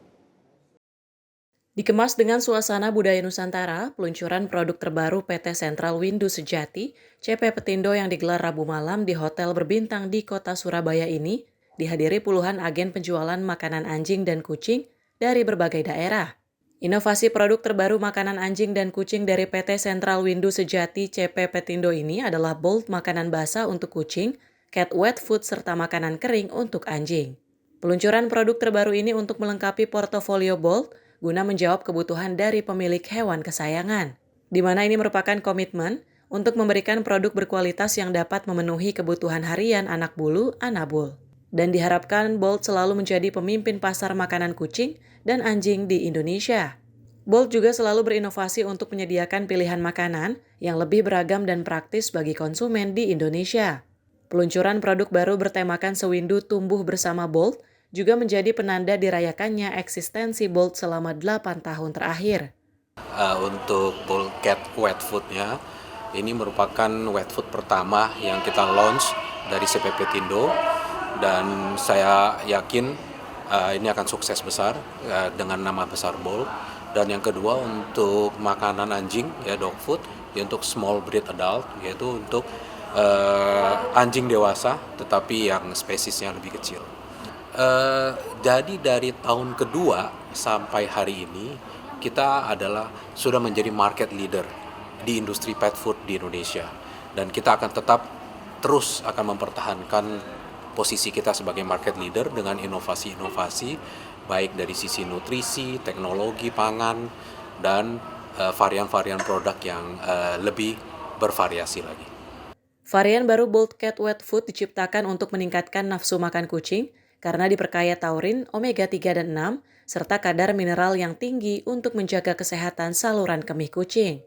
[SPEAKER 7] Dikemas dengan suasana budaya Nusantara, peluncuran produk terbaru PT Sentral Windu Sejati, CP Petindo yang digelar Rabu malam di hotel berbintang di kota Surabaya ini, dihadiri puluhan agen penjualan makanan anjing dan kucing dari berbagai daerah. Inovasi produk terbaru makanan anjing dan kucing dari PT Sentral Windu Sejati CP Petindo ini adalah Bolt makanan basah untuk kucing, cat wet food serta makanan kering untuk anjing. Peluncuran produk terbaru ini untuk melengkapi portofolio Bolt guna menjawab kebutuhan dari pemilik hewan kesayangan, di mana ini merupakan komitmen untuk memberikan produk berkualitas yang dapat memenuhi kebutuhan harian anak bulu Anabul. Dan diharapkan Bolt selalu menjadi pemimpin pasar makanan kucing dan anjing di Indonesia. Bolt juga selalu berinovasi untuk menyediakan pilihan makanan yang lebih beragam dan praktis bagi konsumen di Indonesia. Peluncuran produk baru bertemakan Sewindu tumbuh bersama Bolt juga menjadi penanda dirayakannya eksistensi Bolt selama 8 tahun terakhir.
[SPEAKER 24] Untuk Bolt Cat Wet Food-nya, ini merupakan wet food pertama yang kita launch dari CP Petindo. Dan saya yakin ini akan sukses besar dengan nama besar Bolt. Dan yang kedua untuk makanan anjing, ya dog food, ya untuk small breed adult, yaitu untuk anjing dewasa tetapi yang spesiesnya lebih kecil. Jadi dari tahun kedua sampai hari ini kita sudah menjadi market leader di industri pet food di Indonesia, dan kita akan tetap terus akan mempertahankan posisi kita sebagai market leader dengan inovasi-inovasi baik dari sisi nutrisi, teknologi pangan, dan varian-varian produk yang lebih bervariasi lagi.
[SPEAKER 7] Varian baru Bold Cat Wet Food diciptakan untuk meningkatkan nafsu makan kucing karena diperkaya taurin, omega 3 dan 6, serta kadar mineral yang tinggi untuk menjaga kesehatan saluran kemih kucing.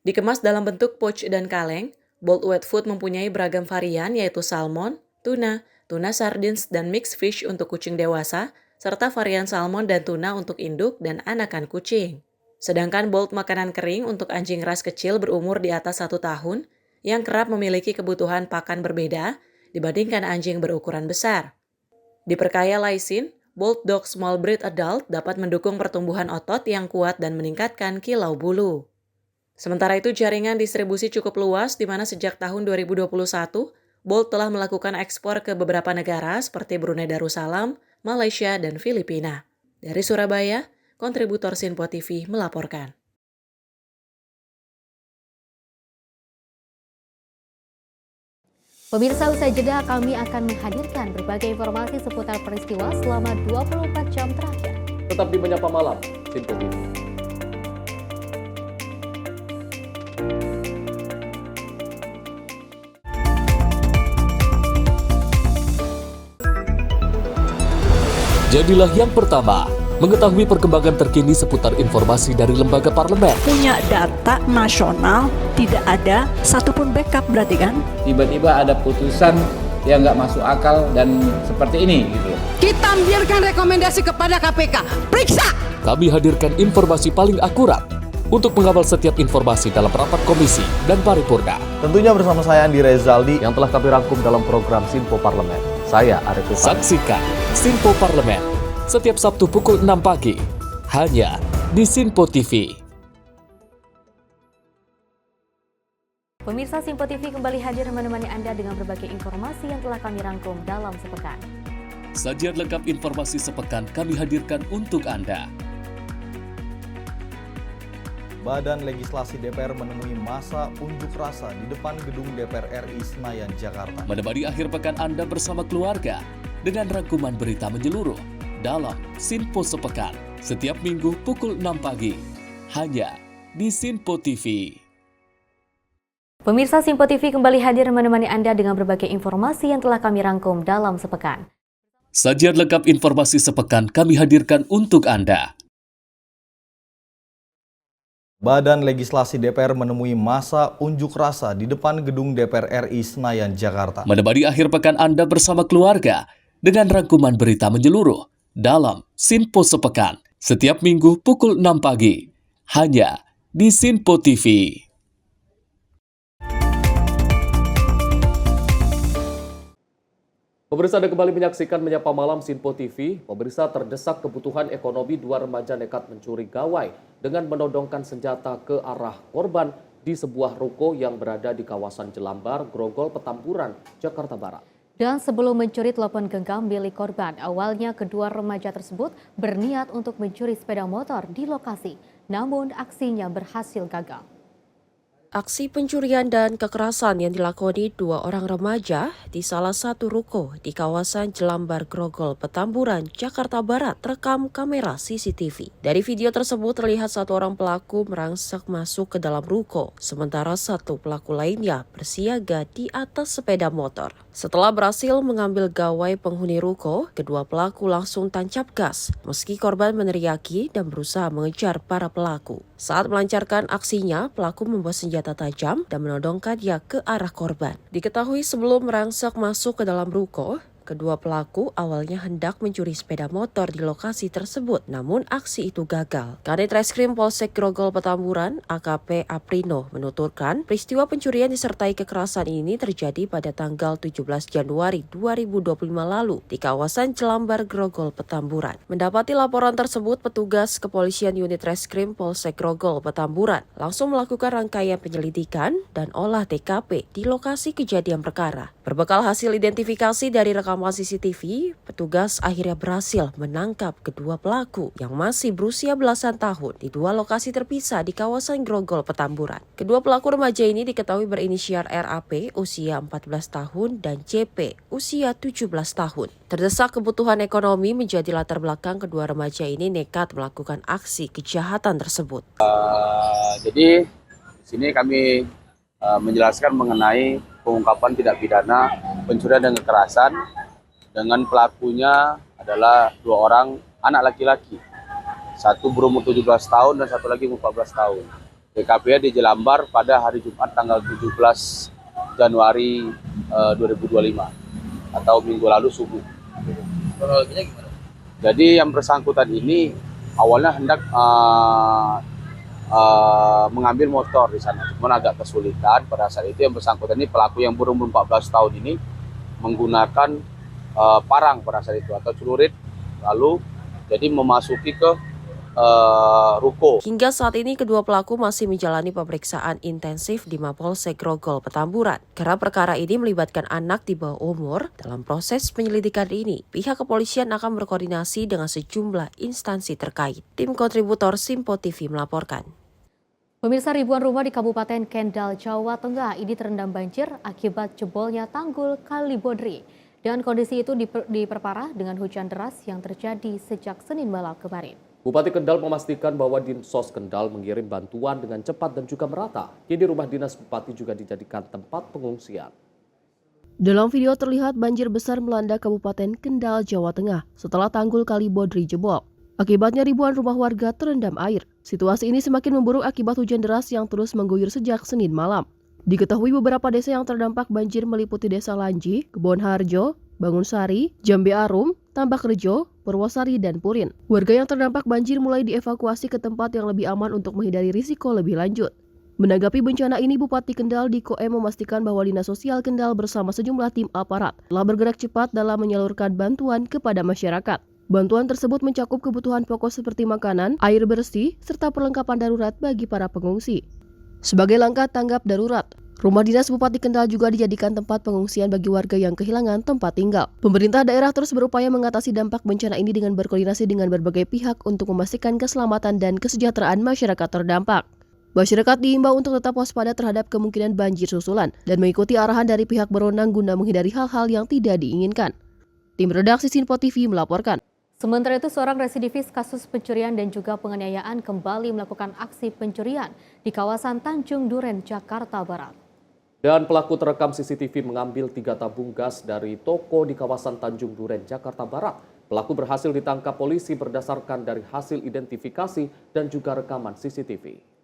[SPEAKER 7] Dikemas dalam bentuk pouch dan kaleng, Bold Wet Food mempunyai beragam varian yaitu salmon, tuna sardines, dan mixed fish untuk kucing dewasa, serta varian salmon dan tuna untuk induk dan anakan kucing. Sedangkan Bold makanan kering untuk anjing ras kecil berumur di atas 1 tahun yang kerap memiliki kebutuhan pakan berbeda dibandingkan anjing berukuran besar. Diperkaya lysine, Bold Dog Small Breed Adult dapat mendukung pertumbuhan otot yang kuat dan meningkatkan kilau bulu. Sementara itu, jaringan distribusi cukup luas di mana sejak tahun 2021, Bold telah melakukan ekspor ke beberapa negara seperti Brunei Darussalam, Malaysia, dan Filipina. Dari Surabaya, kontributor Sinpo TV melaporkan.
[SPEAKER 1] Pemirsa, usai jeda kami akan menghadirkan berbagai informasi seputar peristiwa selama 24 jam terakhir.
[SPEAKER 2] Tetap di Menyapa Malam, Sinpo TV.
[SPEAKER 6] Jadilah yang pertama mengetahui perkembangan terkini seputar informasi dari lembaga parlemen.
[SPEAKER 8] Punya data nasional, tidak ada satupun backup berarti kan?
[SPEAKER 11] Tiba-tiba ada putusan yang nggak masuk akal dan seperti ini gitu.
[SPEAKER 8] Kita biarkan rekomendasi kepada KPK, periksa!
[SPEAKER 6] Kami hadirkan informasi paling akurat untuk mengawal setiap informasi dalam rapat komisi dan paripurna.
[SPEAKER 14] Tentunya bersama saya Andi Rezaldi
[SPEAKER 2] yang telah kami rangkum dalam program Sinpo Parlemen. Saya Arif Rifani.
[SPEAKER 6] Saksikan Sinpo Parlemen setiap Sabtu pukul 6 pagi hanya di Sinpo TV.
[SPEAKER 1] Pemirsa, Sinpo TV kembali hadir menemani Anda dengan berbagai informasi yang telah kami rangkum dalam sepekan.
[SPEAKER 6] Sajian lengkap informasi sepekan kami hadirkan untuk Anda.
[SPEAKER 14] Badan Legislasi DPR menemui masa unjuk rasa di depan gedung DPR RI Senayan, Jakarta.
[SPEAKER 6] Menemani akhir pekan Anda bersama keluarga dengan rangkuman berita menyeluruh dalam Sinpo Sepekan setiap minggu pukul 6 pagi hanya di Sinpo TV.
[SPEAKER 1] Pemirsa, Sinpo TV kembali hadir menemani Anda dengan berbagai informasi yang telah kami rangkum dalam sepekan.
[SPEAKER 6] Sajian lengkap informasi sepekan kami hadirkan untuk Anda.
[SPEAKER 14] Badan Legislasi DPR menemui masa unjuk rasa di depan gedung DPR RI Senayan, Jakarta.
[SPEAKER 6] Menemani akhir pekan Anda bersama keluarga dengan rangkuman berita menyeluruh dalam Sinpo Sepekan setiap minggu pukul 6 pagi hanya di Sinpo TV.
[SPEAKER 2] Pemirsa, Anda kembali menyaksikan Menyapa Malam Sinpo TV. Pemirsa, terdesak kebutuhan ekonomi, 2 remaja nekat mencuri gawai dengan menodongkan senjata ke arah korban di sebuah ruko yang berada di kawasan Jelambar, Grogol, Petamburan, Jakarta Barat.
[SPEAKER 1] Dan sebelum mencuri telepon genggam milik korban, awalnya kedua remaja tersebut berniat untuk mencuri sepeda motor di lokasi. Namun aksinya berhasil gagal.
[SPEAKER 3] Aksi pencurian dan kekerasan yang dilakoni 2 orang remaja di salah satu ruko di kawasan Jelambar Grogol, Petamburan, Jakarta Barat terekam kamera CCTV. Dari video tersebut terlihat 1 orang pelaku merangsek masuk ke dalam ruko, sementara 1 pelaku lainnya bersiaga di atas sepeda motor. Setelah berhasil mengambil gawai penghuni ruko, kedua pelaku langsung tancap gas, meski korban meneriaki dan berusaha mengejar para pelaku. Saat melancarkan aksinya, pelaku membawa senjata tajam dan menodongkannya ke arah korban. Diketahui sebelum merangsek masuk ke dalam ruko, kedua pelaku awalnya hendak mencuri sepeda motor di lokasi tersebut, namun aksi itu gagal. Kanit Reskrim Polsek Grogol Petamburan, AKP Aprino, menuturkan peristiwa pencurian disertai kekerasan ini terjadi pada tanggal 17 Januari 2025 lalu di kawasan Jelambar Grogol Petamburan. Mendapati laporan tersebut, petugas kepolisian unit Reskrim Polsek Grogol Petamburan langsung melakukan rangkaian penyelidikan dan olah TKP di lokasi kejadian perkara. Berbekal hasil identifikasi dari rekaman
[SPEAKER 7] rekaman CCTV, petugas akhirnya berhasil menangkap kedua pelaku yang masih berusia belasan tahun di dua lokasi terpisah di kawasan Grogol, Petamburan. Kedua pelaku remaja ini diketahui berinisial RAP usia 14 tahun dan CP usia 17 tahun. Terdesak kebutuhan ekonomi menjadi latar belakang kedua remaja ini nekat melakukan aksi kejahatan tersebut.
[SPEAKER 5] Jadi di sini kami menjelaskan mengenai pengungkapan tindak pidana pencurian dan kekerasan dengan pelakunya adalah dua orang anak laki-laki, satu berumur 17 tahun dan satu lagi umur 14 tahun. TKP-nya di Jelambar pada hari Jumat tanggal 17 Januari 2025 atau minggu lalu subuh. Jadi yang bersangkutan ini awalnya hendak mengambil motor di sana, cuman agak kesulitan. Pada saat itu yang bersangkutan ini, pelaku yang berumur 14 tahun ini menggunakan parang pada saat itu atau celurit, lalu jadi memasuki ke ruko.
[SPEAKER 7] Hingga saat ini kedua pelaku masih menjalani pemeriksaan intensif di Mapolsek Grogol, Petamburan. Karena perkara ini melibatkan anak di bawah umur, dalam proses penyelidikan ini, pihak kepolisian akan berkoordinasi dengan sejumlah instansi terkait. Tim kontributor Simpo TV melaporkan.
[SPEAKER 1] Pemirsa, ribuan rumah di Kabupaten Kendal, Jawa Tengah ini terendam banjir akibat jebolnya tanggul Kali Bodri. Dan kondisi itu diperparah dengan hujan deras yang terjadi sejak Senin malam kemarin.
[SPEAKER 2] Bupati Kendal memastikan bahwa Dinsos Kendal mengirim bantuan dengan cepat dan juga merata. Kini rumah dinas Bupati juga dijadikan tempat pengungsian.
[SPEAKER 3] Dalam video terlihat banjir besar melanda Kabupaten Kendal, Jawa Tengah setelah tanggul Kali Bodri jebol. Akibatnya ribuan rumah warga terendam air. Situasi ini semakin memburuk akibat hujan deras yang terus mengguyur sejak Senin malam. Diketahui beberapa desa yang terdampak banjir meliputi Desa Lanji, Kebonharjo, Bangunsari, Jambe Arum, Tambak Rejo, Purwosari, dan Purin. Warga yang terdampak banjir mulai dievakuasi ke tempat yang lebih aman untuk menghindari risiko lebih lanjut. Menanggapi bencana ini, Bupati Kendal Diko M memastikan bahwa Dinas Sosial Kendal bersama sejumlah tim aparat telah bergerak cepat dalam menyalurkan bantuan kepada masyarakat. Bantuan tersebut mencakup kebutuhan pokok seperti makanan, air bersih, serta perlengkapan darurat bagi para pengungsi. Sebagai langkah tanggap darurat, rumah dinas Bupati Kendal juga dijadikan tempat pengungsian bagi warga yang kehilangan tempat tinggal. Pemerintah daerah terus berupaya mengatasi dampak bencana ini dengan berkoordinasi dengan berbagai pihak untuk memastikan keselamatan dan kesejahteraan masyarakat terdampak. Masyarakat diimbau untuk tetap waspada terhadap kemungkinan banjir susulan dan mengikuti arahan dari pihak berwenang guna menghindari hal-hal yang tidak diinginkan. Tim redaksi Sinpo TV melaporkan.
[SPEAKER 1] Sementara itu, seorang residivis kasus pencurian dan juga penganiayaan kembali melakukan aksi pencurian di kawasan Tanjung Duren, Jakarta Barat.
[SPEAKER 2] Dan pelaku terekam CCTV mengambil 3 tabung gas dari toko di kawasan Tanjung Duren, Jakarta Barat. Pelaku berhasil ditangkap polisi berdasarkan dari hasil identifikasi dan juga rekaman CCTV.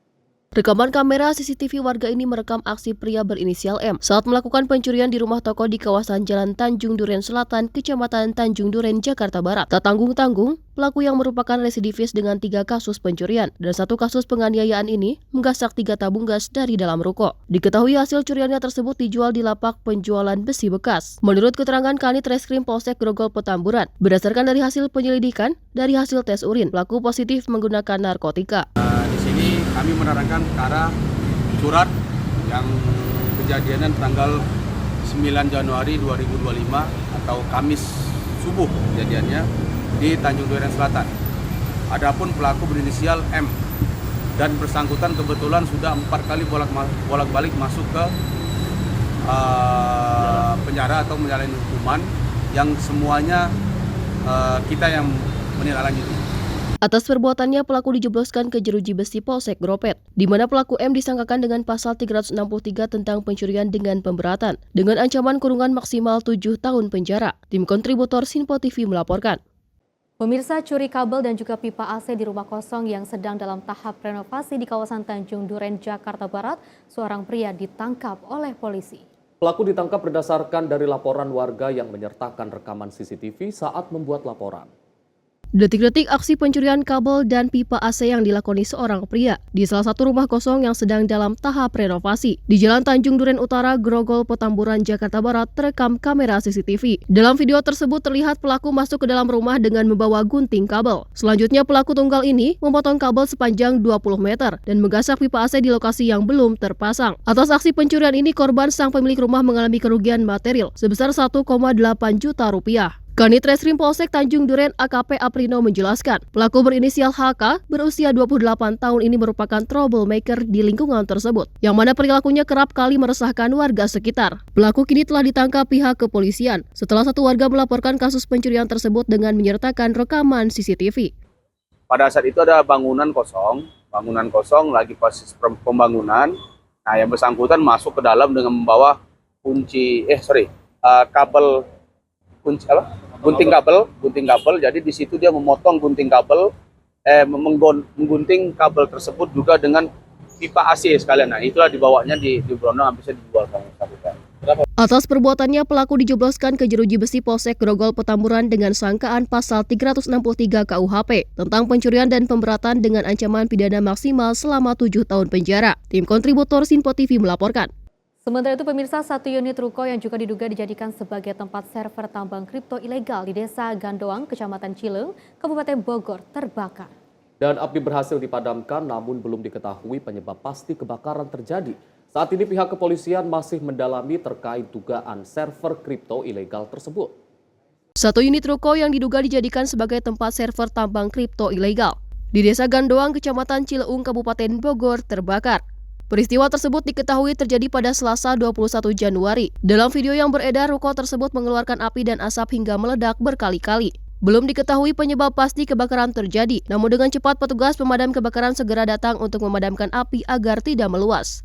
[SPEAKER 3] Rekaman kamera CCTV warga ini merekam aksi pria berinisial M saat melakukan pencurian di rumah toko di kawasan Jalan Tanjung Duren Selatan, Kecamatan Tanjung Duren, Jakarta Barat. Tak tanggung-tanggung, pelaku yang merupakan residivis dengan 3 kasus pencurian dan 1 kasus penganiayaan ini menggasak 3 tabung gas dari dalam ruko. Diketahui hasil curiannya tersebut dijual di lapak penjualan besi bekas. Menurut keterangan Kanit Reskrim Polsek Grogol, Petamburan, berdasarkan dari hasil penyelidikan, dari hasil tes urin, pelaku positif menggunakan narkotika.
[SPEAKER 15] Di sini kami menerangkan perkara surat yang kejadiannya tanggal 9 Januari 2025 atau Kamis subuh kejadiannya di Tanjung Duren Selatan. Adapun pelaku berinisial M dan bersangkutan kebetulan sudah 4 kali bolak-balik masuk ke penjara atau menjalani hukuman yang semuanya kita yang menindaklanjuti.
[SPEAKER 3] Atas perbuatannya, pelaku dijebloskan ke jeruji besi Polsek Gropet, di mana pelaku M disangkakan dengan pasal 363 tentang pencurian dengan pemberatan, dengan ancaman kurungan maksimal 7 tahun penjara. Tim kontributor Sinpo TV melaporkan.
[SPEAKER 1] Pemirsa, curi kabel dan juga pipa AC di rumah kosong yang sedang dalam tahap renovasi di kawasan Tanjung Duren, Jakarta Barat, seorang pria ditangkap oleh polisi.
[SPEAKER 2] Pelaku ditangkap berdasarkan dari laporan warga yang menyertakan rekaman CCTV saat membuat laporan.
[SPEAKER 3] Detik-detik aksi pencurian kabel dan pipa AC yang dilakoni seorang pria di salah satu rumah kosong yang sedang dalam tahap renovasi di Jalan Tanjung Duren Utara, Grogol, Petamburan, Jakarta Barat terekam kamera CCTV. Dalam video tersebut terlihat pelaku masuk ke dalam rumah dengan membawa gunting kabel. Selanjutnya pelaku tunggal ini memotong kabel sepanjang 20 meter dan menggasak pipa AC di lokasi yang belum terpasang. Atas aksi pencurian ini, korban sang pemilik rumah mengalami kerugian material sebesar 1,8 juta rupiah. Kanit Reskrim Polsek Tanjung Duren AKP Aprino menjelaskan, pelaku berinisial HK berusia 28 tahun ini merupakan troublemaker di lingkungan tersebut, yang mana perilakunya kerap kali meresahkan warga sekitar. Pelaku kini telah ditangkap pihak kepolisian setelah satu warga melaporkan kasus pencurian tersebut dengan menyertakan rekaman CCTV.
[SPEAKER 5] Pada saat itu ada bangunan kosong lagi proses pembangunan. Nah, yang bersangkutan masuk ke dalam dengan membawa kabel gunting kabel. Jadi di situ dia memotong gunting kabel, menggunting kabel tersebut juga dengan pipa AC sekalian. Nah, itulah dibawanya di Brondong bisa dijual sama bersangkutan.
[SPEAKER 3] Atas perbuatannya, pelaku dijebloskan ke jeruji besi Polsek Grogol Petamburan dengan sangkaan pasal 363 KUHP tentang pencurian dan pemberatan dengan ancaman pidana maksimal selama 7 tahun penjara. Tim kontributor Sinpo TV melaporkan.
[SPEAKER 1] Sementara itu, pemirsa, satu unit ruko yang juga diduga dijadikan sebagai tempat server tambang kripto ilegal di Desa Gandoang, Kecamatan Cileung, Kabupaten Bogor, terbakar.
[SPEAKER 2] Dan api berhasil dipadamkan, namun belum diketahui penyebab pasti kebakaran terjadi. Saat ini pihak kepolisian masih mendalami terkait dugaan server kripto ilegal tersebut.
[SPEAKER 3] Satu unit ruko yang diduga dijadikan sebagai tempat server tambang kripto ilegal di Desa Gandoang, Kecamatan Cileung, Kabupaten Bogor, terbakar. Peristiwa tersebut diketahui terjadi pada Selasa 21 Januari. Dalam video yang beredar, ruko tersebut mengeluarkan api dan asap hingga meledak berkali-kali. Belum diketahui penyebab pasti kebakaran terjadi, namun dengan cepat petugas pemadam kebakaran segera datang untuk memadamkan api agar tidak meluas.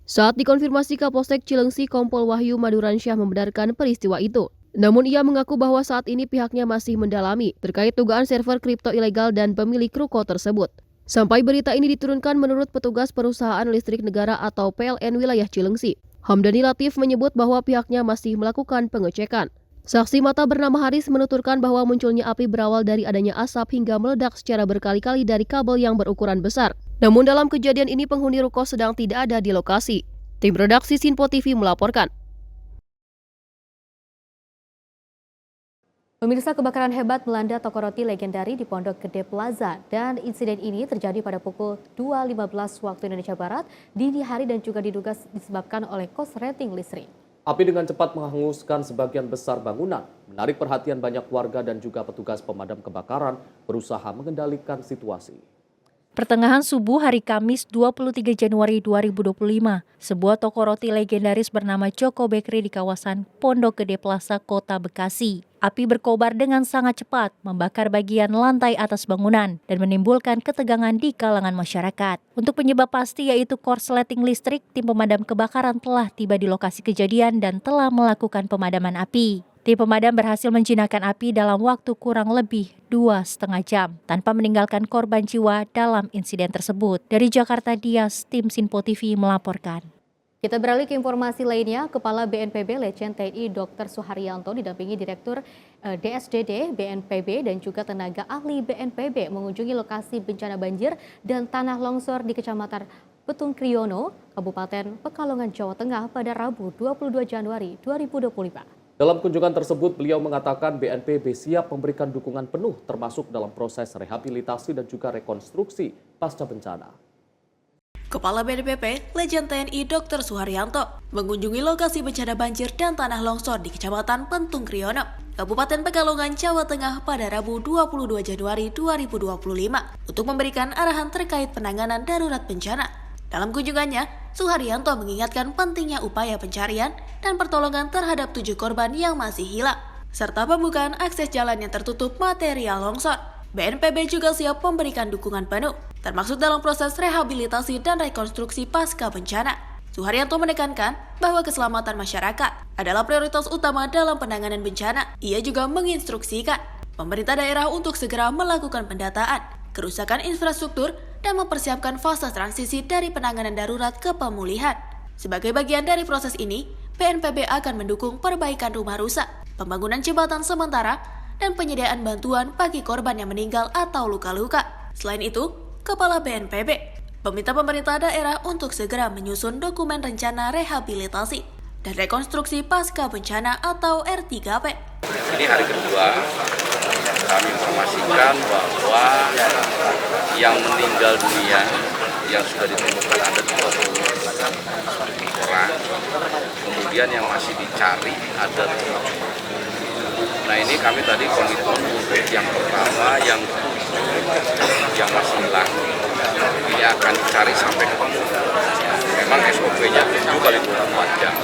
[SPEAKER 3] Saat dikonfirmasi Kapolsek Cilengsi, Kompol Wahyu Maduransyah membenarkan peristiwa itu. Namun ia mengaku bahwa saat ini pihaknya masih mendalami terkait dugaan server kripto ilegal dan pemilik ruko tersebut. Sampai berita ini diturunkan, menurut petugas Perusahaan Listrik Negara atau PLN wilayah Cilengsi, Hamdani Latif menyebut bahwa pihaknya masih melakukan pengecekan. Saksi mata bernama Haris menuturkan bahwa munculnya api berawal dari adanya asap hingga meledak secara berkali-kali dari kabel yang berukuran besar. Namun dalam kejadian ini penghuni ruko sedang tidak ada di lokasi. Tim redaksi Sinpo TV melaporkan.
[SPEAKER 1] Pemirsa, kebakaran hebat melanda toko roti legendari di Pondok Gede Plaza, dan insiden ini terjadi pada pukul 2.15 waktu Indonesia Barat dini hari dan juga diduga disebabkan oleh korsleting listrik.
[SPEAKER 2] Api dengan cepat menghanguskan sebagian besar bangunan, menarik perhatian banyak warga dan juga petugas pemadam kebakaran berusaha mengendalikan situasi.
[SPEAKER 19] Pertengahan subuh hari Kamis 23 Januari 2025, sebuah toko roti legendaris bernama Joko Bakery di kawasan Pondok Gede Plaza, Kota Bekasi. Api berkobar dengan sangat cepat, membakar bagian lantai atas bangunan dan menimbulkan ketegangan di kalangan masyarakat. Untuk penyebab pasti yaitu korsleting listrik, tim pemadam kebakaran telah tiba di lokasi kejadian dan telah melakukan pemadaman api. Tim pemadam berhasil menjinakkan api dalam waktu kurang lebih 2,5 jam tanpa meninggalkan korban jiwa dalam insiden tersebut. Dari Jakarta, Dias, tim Sinpo TV melaporkan.
[SPEAKER 1] Kita beralih ke informasi lainnya. Kepala BNPB Letjen TNI Dr. Suharyanto didampingi Direktur DSDD BNPB dan juga tenaga ahli BNPB mengunjungi lokasi bencana banjir dan tanah longsor di Kecamatan Petung Kriono, Kabupaten Pekalongan, Jawa Tengah pada Rabu 22 Januari 2025.
[SPEAKER 2] Dalam kunjungan tersebut, beliau mengatakan BNPB siap memberikan dukungan penuh termasuk dalam proses rehabilitasi dan juga rekonstruksi pasca bencana.
[SPEAKER 10] Kepala BNPB Letjen TNI Dr. Suharyanto mengunjungi lokasi bencana banjir dan tanah longsor di Kecamatan Petung Kriono, Kabupaten Pekalongan, Jawa Tengah pada Rabu 22 Januari 2025 untuk memberikan arahan terkait penanganan darurat bencana. Dalam kunjungannya, Suharyanto mengingatkan pentingnya upaya pencarian dan pertolongan terhadap 7 korban yang masih hilang, serta pembukaan akses jalan yang tertutup material longsor. BNPB juga siap memberikan dukungan penuh, termasuk dalam proses rehabilitasi dan rekonstruksi pasca bencana. Suharyanto menekankan bahwa keselamatan masyarakat adalah prioritas utama dalam penanganan bencana. Ia juga menginstruksikan pemerintah daerah untuk segera melakukan pendataan kerusakan infrastruktur dan mempersiapkan fase transisi dari penanganan darurat ke pemulihan. Sebagai bagian dari proses ini, BNPB akan mendukung perbaikan rumah rusak, pembangunan jembatan sementara, dan penyediaan bantuan bagi korban yang meninggal atau luka-luka. Selain itu, Kepala BNPB meminta pemerintah daerah untuk segera menyusun dokumen rencana rehabilitasi dan rekonstruksi pasca bencana atau R3P.
[SPEAKER 16] Ini hari kedua kami informasikan bahwa yang meninggal dunia yang sudah ditemukan ada 21 orang, kemudian yang masih dicari ada 7. Nah ini kami tadi komitmen untuk yang pertama yang masih hilang ini akan dicari sampai ketemu. Memang SOP-nya 7x24 jam.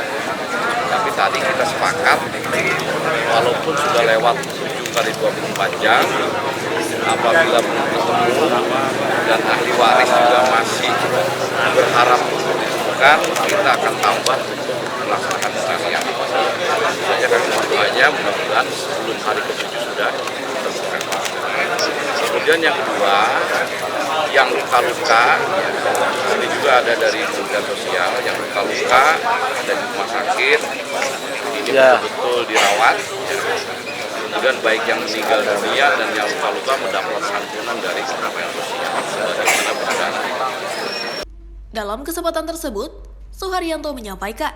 [SPEAKER 16] Tapi tadi kita sepakat walaupun sudah lewat 7x24 jam, apabila belum ketemu dan ahli waris juga masih berharap untuk ditemukan, kita akan tambah untuk melaksanakan pencarian. Saja kami berdoanya mudah-mudahan sebelum hari ke-7 sudah ditemukan. Kemudian yang kedua, yang luka-luka, ini juga ada dari Kementerian Sosial, yang luka-luka ada di rumah sakit, ini betul-betul dirawat. Kemudian baik yang meninggal dunia dan yang luka-luka mendapat santunan dari Kementerian Sosial. Bagaimana bencana?
[SPEAKER 10] Dalam kesempatan tersebut, Suharyanto menyampaikan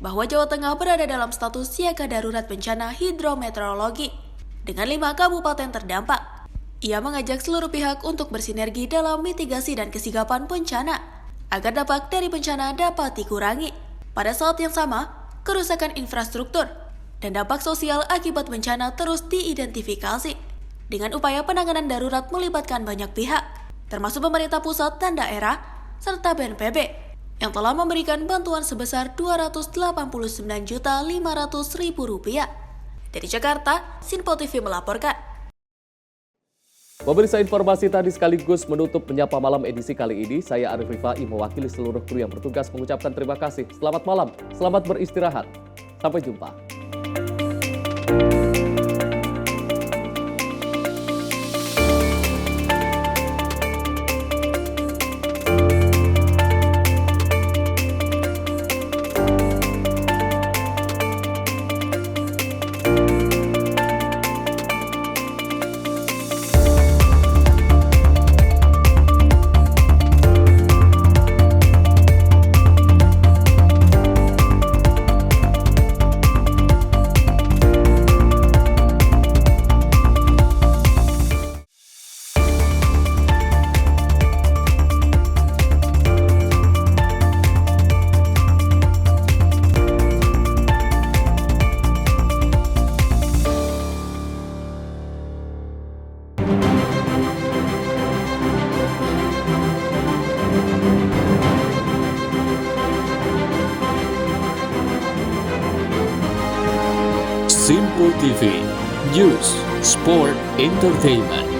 [SPEAKER 10] bahwa Jawa Tengah berada dalam status siaga darurat bencana hidrometeorologi dengan 5 kabupaten terdampak. Ia mengajak seluruh pihak untuk bersinergi dalam mitigasi dan kesigapan bencana agar dampak dari bencana dapat dikurangi. Pada saat yang sama, kerusakan infrastruktur dan dampak sosial akibat bencana terus diidentifikasi dengan upaya penanganan darurat melibatkan banyak pihak, termasuk pemerintah pusat dan daerah, serta BNPB, yang telah memberikan bantuan sebesar Rp289.500.000. Dari Jakarta, Sinpo TV melaporkan.
[SPEAKER 2] Pemirsa, informasi tadi sekaligus menutup Menyapa Malam edisi kali ini. Saya Arif Rifai mewakili seluruh kru yang bertugas mengucapkan terima kasih. Selamat malam, selamat beristirahat. Sampai jumpa.
[SPEAKER 6] Sinpo TV, News, Sport, Entertainment.